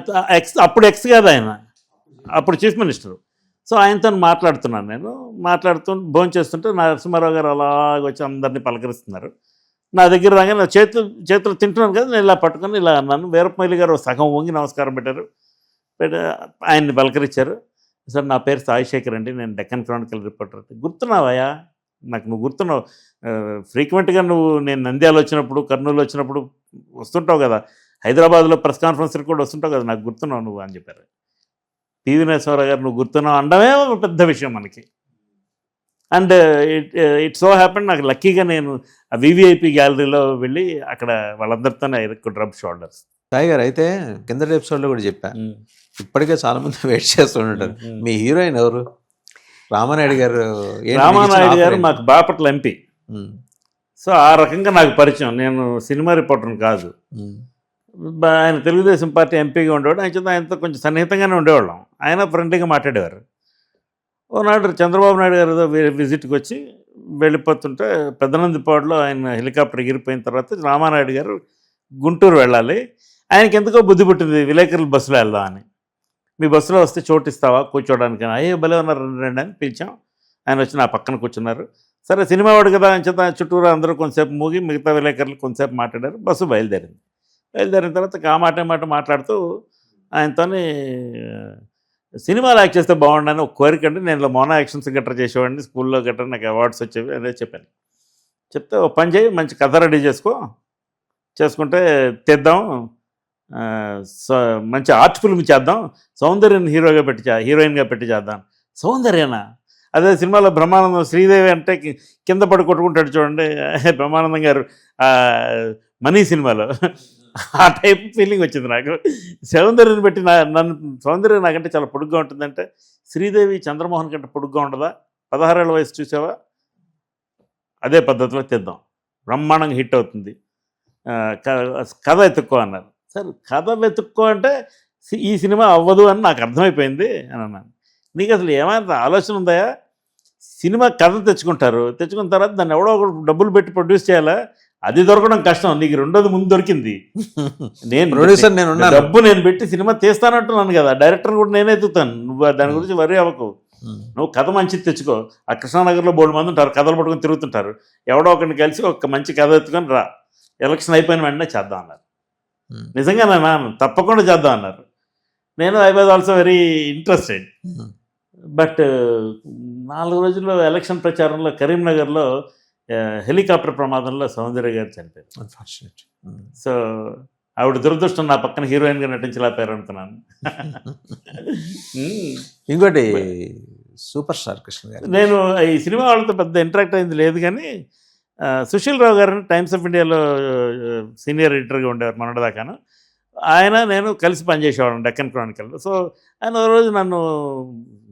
అప్పుడు ఎక్స్ కాదు ఆయన, అప్పుడు చీఫ్ మినిస్టర్. సో ఆయనతో మాట్లాడుతున్నాను నేను. భోజనం చేస్తుంటే నరసింహారావు గారు అలాగ వచ్చి అందరినీ పలకరిస్తున్నారు. నా దగ్గర రాగా నా చేతులు తింటున్నాను కదా, నేను ఇలా పట్టుకొని ఇలా అన్నాను. వీరప్ప మొయిలీ గారు సగం వంగి నమస్కారం పెట్టారు. ఆయన్ని పలకరించారు. సార్ నా పేరు సాయిశేఖర్ అండి, నేను డెక్కన్ క్రానికల్ రిపోర్టర్. గుర్తున్నావయ్యా నాకు, నువ్వు గుర్తున్నావు, ఫ్రీక్వెంట్గా నేను నంద్యాల వచ్చినప్పుడు, కర్నూలు వచ్చినప్పుడు వస్తుంటావు కదా, హైదరాబాద్లో ప్రెస్ కాన్ఫరెన్స్కి కూడా వస్తుంటావు కదా, నాకు గుర్తున్నావు నువ్వు అని చెప్పారు. పివి నరసింహారావు గారు నువ్వు గుర్తున్నావు అనడమే ఒక పెద్ద విషయం మనకి. అండ్ ఇట్ సో హ్యాపెన్, నాకు లక్కీగా నేను ఆ వివిఐపి గ్యాలరీలో వెళ్ళి అక్కడ వాళ్ళందరితోనే I could rub shoulders. Sai గారు అయితే కిందటి ఎపిసోడ్లో కూడా చెప్పా, ఇప్పటికే చాలామంది వెయిట్ చేస్తుంటారు. మీ హీరోయిన్ ఎవరు? రామానాయుడు గారు ఏంటి రామానాయుడు మీకు గారు ఇచ్చిన మాకు బాపట్ల ఎంపీ. ఉమ్, సో ఆ రకంగా నాకు పరిచయం. నేను సినిమా రిపోర్టర్ని కాదు. ఉమ్, ఆయన తెలుగుదేశం పార్టీ ఎంపీగా ఉండేవాడు. ఆయన చేత ఆయనతో కొంచెం సన్నిహితంగానే ఉండేవాళ్ళం. ఆయన ఫ్రెండ్లీగా మాట్లాడేవారు. ఓనాడు చంద్రబాబు నాయుడు గారు ఏదో విజిట్కి వచ్చి వెళ్ళిపోతుంటే పెద్దనందిపాడులో ఆయన హెలికాప్టర్ ఎగిరిపోయిన తర్వాత రామానాయుడు గారు గుంటూరు వెళ్ళాలి. ఆయనకి ఎందుకో బుద్ధి పుట్టింది విలేకరుల బస్సులో వెళ్దామని. మీ బస్సులో వస్తే చోటు ఇస్తావా కూర్చోడానికి? అయ్యో భలే ఉన్నారు, రండి అని పిలిచాం. ఆయన వచ్చి నా పక్కన కూర్చున్నారు. సరే సినిమా వాడు కదా అని చేత చుట్టూరు అందరూ కొంతసేపు మూగి మిగతా విలేకరులు కొంతసేపు మాట్లాడారు. బస్సు బయలుదేరింది. బయలుదేరిన తర్వాత ఆ మాట మాట్లాడుతూ ఆయనతో సినిమాలు యాక్ట్ చేస్తే బాగుండని ఒక కోరిక అండి. నేను మోనో యాక్షన్స్ గట్రా చేసేవాడిని, స్కూల్లో గట్రా నాకు అవార్డ్స్ వచ్చేవి అదే చెప్పాను. చెప్తే ఓ పని చేయి, మంచి కథ రెడీ చేసుకుంటే తెద్దాం, మంచి ఆర్ట్ ఫిల్మ్ చేద్దాం, సౌందర్యం హీరోయిన్గా పెట్టి చేద్దాం. సౌందర్యనా? అదే సినిమాలో బ్రహ్మానందం శ్రీదేవి అంటే కింద పడి కొట్టుకుంటాడు చూడండి బ్రహ్మానందం గారు మనీ సినిమాలో, ఆ టైప్ ఫీలింగ్ వచ్చింది నాకు. సౌందర్యం పెట్టి నన్ను సౌందర్యం నాకంటే చాలా పొడుగ్గా ఉంటుందంటే, శ్రీదేవి చంద్రమోహన్ కంటే పొడుగ్గా ఉండదా? 16 ఏళ్ల వయసు చూసావా? అదే పద్ధతిలో తెద్దాం, బ్రహ్మాండంగా హిట్ అవుతుంది, కథ వెతుక్కో అన్నారు. సరే కథ వెతుక్కో అంటే ఈ సినిమా అవ్వదు అని నాకు అర్థమైపోయింది అని అన్నాను. నీకు అసలు ఏమైనా ఆలోచన ఉందా? సినిమా కథ తెచ్చుకున్న తర్వాత దాన్ని ఎవడో ఒకటి డబ్బులు పెట్టి ప్రొడ్యూస్ చేయాలా? అది దొరకడం కష్టం. నీకు రెండోది ముందు దొరికింది. ప్రొడ్యూసర్ నేను డబ్బు నేను పెట్టి సినిమా తీస్తానంటున్నాను కదా, డైరెక్టర్ కూడా నేనే ఎత్తుతాను. నువ్వు దాని గురించి వరి అవ్వకు. నువ్వు కథ మంచిది తెచ్చుకో. ఆ కృష్ణానగర్లో 3 మంది ఉంటారు, కథలు పట్టుకొని తిరుగుతుంటారు. ఎవడో ఒకరిని కలిసి ఒక మంచి కథ ఎత్తుకొని రా, ఎలక్షన్ అయిపోయిన వెంటనే చేద్దాం అన్నారు. నిజంగా తప్పకుండా చేద్దాం అన్నారు. నేను I was also very interested. But 4 రోజుల్లో ఎలక్షన్ ప్రచారంలో కరీంనగర్లో హెలికాప్టర్ ప్రమాదంలో సౌందర్య గారు చనిపోయారు. అన్ఫార్చునేట్. సో ఆవిడ దురదృష్టం నా పక్కన హీరోయిన్గా నటించలేపారు అనుకున్నాను. ఇంకోటి సూపర్ స్టార్ కృష్ణ గారు, నేను ఈ సినిమా వాళ్ళతో పెద్ద ఇంటరాక్ట్ అయింది లేదు, కానీ సుశీల్ రావు గారు టైమ్స్ ఆఫ్ ఇండియాలో సీనియర్ ఎడిటర్గా ఉండేవారు మొన్నటిదాకాను. ఆయన నేను కలిసి పనిచేసేవాళ్ళం డెక్కన్ క్రానికల్లో. సో ఆయన రోజు నన్ను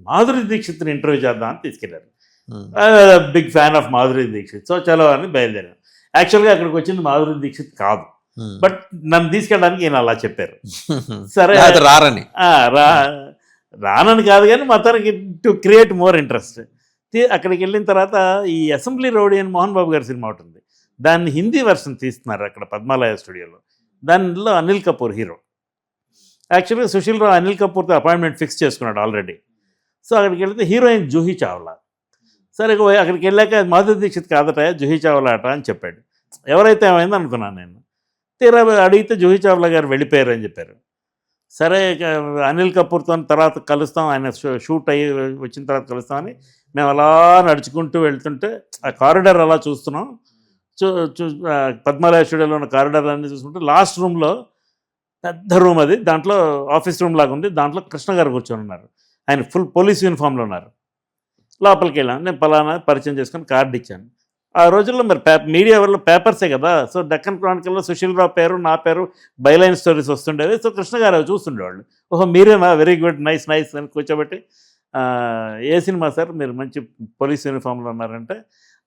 మాధురి దీక్షిత్ని ఇంటర్వ్యూ చేద్దాం అని తీసుకెళ్ళారు. Big fan of Madhuri Dixit. So చలో అని బయలుదేరాను. యాక్చువల్గా అక్కడికి వచ్చింది మాధురి దీక్షిత్ కాదు, బట్ నన్ను తీసుకెళ్ళడానికి ఈయన అలా చెప్పారు. సరే రారని రానని కాదు, కానీ మొత్తానికి టు క్రియేట్ మోర్ ఇంట్రెస్ట్. అక్కడికి వెళ్ళిన తర్వాత ఈ అసెంబ్లీ రౌడీ అని మోహన్ బాబు గారి సినిమా ఉంటుంది, దాన్ని హిందీ వెర్షన్ తీస్తున్నారు అక్కడ పద్మాలయ స్టూడియోలో. దానిలో అనిల్ కపూర్ హీరో. యాక్చువల్గా సుశీల్ రావు అనిల్ కపూర్తో అపాయింట్మెంట్ ఫిక్స్ చేసుకున్నాడు ఆల్రెడీ. సో అక్కడికి వెళ్తే హీరోయిన్ జూహీ చావ్లా. సరే అక్కడికి వెళ్ళాక మాధురి దీక్షిత్ కాదట, జూహీ చావ్లా అట అని చెప్పాడు. ఎవరైతే ఏమైంది అనుకున్నాను నేను. తీరా అడిగితే జూహీ చావ్లా గారు వెళ్ళిపోయారు అని చెప్పారు. సరే అనిల్ కపూర్తో తర్వాత కలుస్తాం, ఆయన షూట్ అయ్యి వచ్చిన తర్వాత కలుస్తామని మేము అలా నడుచుకుంటూ వెళ్తుంటే ఆ కారిడార్ అలా చూస్తున్నాం. పద్మాలయ స్టూడియోలో ఉన్న కారిడార్ అన్నీ చూసుకుంటే లాస్ట్ రూమ్లో పెద్ద రూమ్, అది దాంట్లో ఆఫీస్ రూమ్ లాగా ఉంది. దాంట్లో కృష్ణ గారు కూర్చొని ఉన్నారు. ఆయన ఫుల్ పోలీస్ యూనిఫామ్లో ఉన్నారు. లోపలికి వెళ్ళాను. నేను పలానా పరిచయం చేసుకొని కార్డు ఇచ్చాను. ఆ రోజుల్లో మరి మీడియా వల్ల పేపర్సే కదా. సో డెక్కన్ క్రానికల్లో సుశీల్ రావు పేరు, నా పేరు, బైలైన్ స్టోరీస్ వస్తుండేవి. సో కృష్ణ గారు అవి చూస్తుండేవాళ్ళు. ఓహో మీరేనా, వెరీ గుడ్, నైస్ నైస్ అని కూర్చోబెట్టి ఏ సినిమా సార్ మీరు మంచి పోలీస్ యూనిఫామ్లో ఉన్నారంటే,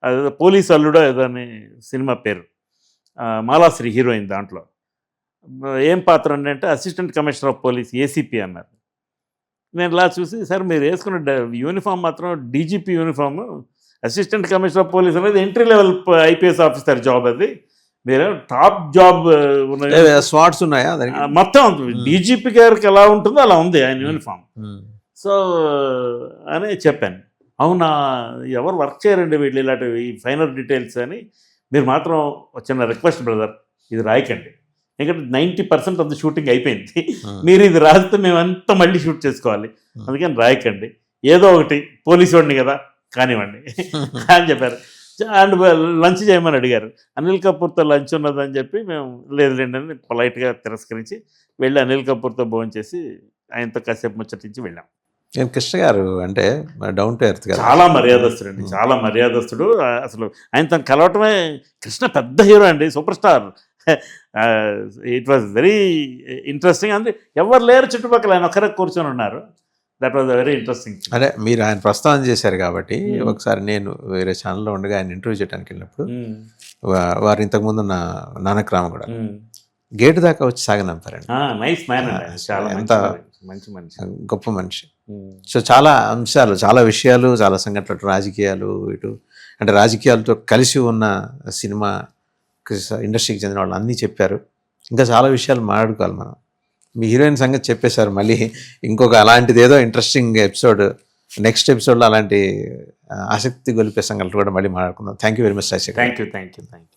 అదేదో పోలీస్ అల్లుడో ఏదో అని సినిమా పేరు, మాలాశ్రీ హీరోయిన్. దాంట్లో ఏం పాత్ర అంటే assistant commissioner of police, ACP అన్నారు. నేను ఇలా చూసి, సార్ మీరు వేసుకున్న యూనిఫామ్ మాత్రం DGP uniform, assistant commissioner of police అనేది entry level IPS officer job, అది మీరు టాప్ జాబ్ స్వాట్స్ ఉన్నాయా మొత్తం డీజీపీ గారికి ఎలా ఉంటుందో అలా ఉంది ఆయన యూనిఫామ్. సో అని చెప్పాను. అవునా, ఎవరు వర్క్ చేయరండి వీళ్ళు ఇలాంటివి ఫైనల్ డీటెయిల్స్ అని. మీరు మాత్రం చిన్న రిక్వెస్ట్ బ్రదర్, ఇది రాయకండి, ఎందుకంటే 90% ఆఫ్ ది షూటింగ్ అయిపోయింది. మీరు ఇది రాస్తే మేమంతా మళ్ళీ షూట్ చేసుకోవాలి, అందుకని రాయకండి, ఏదో ఒకటి పోలీసు వాడిని కదా కానివ్వండి అని చెప్పారు. అండ్ లంచ్ చేయమని అడిగారు. అనిల్ కపూర్తో లంచ్ ఉన్నదని చెప్పి మేము లేదులేండి అని పొలైట్గా తిరస్కరించి వెళ్ళి అనిల్ కపూర్తో భోజనం చేసి ఆయనతో కాసేపు ముచ్చటించి వెళ్ళాం. కృష్ణ గారు అంటే డౌన్ టు ఎర్త్, చాలా మర్యాదస్తుడు అండి, చాలా మర్యాదస్తుడు. అసలు ఆయనతో కలవటమే, కృష్ణ పెద్ద హీరో అండి, super star. It was very interesting. అంటే ఎవరు లేరు చుట్టుపక్కల, ఆయన ఒక్కరే కూర్చొని ఉన్నారు. That was very interesting. అదే మీరు ఆయన ప్రస్తావన చేశారు కాబట్టి ఒకసారి నేను వేరే ఛానల్లో ఉండగా ఆయన ఇంటర్వ్యూ చేయడానికి వెళ్ళినప్పుడు వారు ఇంతకుముందు నా నానక్రామ కూడా గేటు దాకా వచ్చి సాగనంపారండి. నైస్ మ్యాన్ అండి, చాలా ఎంత మంచి మనిషి, గొప్ప మనిషి. సో చాలా అంశాలు, చాలా విషయాలు, చాలా సంఘటనలు, రాజకీయాలు, ఇటు అంటే రాజకీయాలతో కలిసి ఉన్న సినిమా ఇండస్ట్రీకి చెందిన వాళ్ళు అన్నీ చెప్పారు. ఇంకా చాలా విషయాలు మాట్లాడుకోవాలి మనం. మీ హీరోయిన్ సంగతి చెప్పేశారు. మళ్ళీ ఇంకొక అలాంటిది ఏదో ఇంట్రెస్టింగ్ ఎపిసోడ్ నెక్స్ట్ ఎపిసోడ్లో అలాంటి ఆసక్తి గొలిపే సంగతులు కూడా మళ్ళీ మాట్లాడుకుందాం. Thank you very much Rajasekhar. Thank you.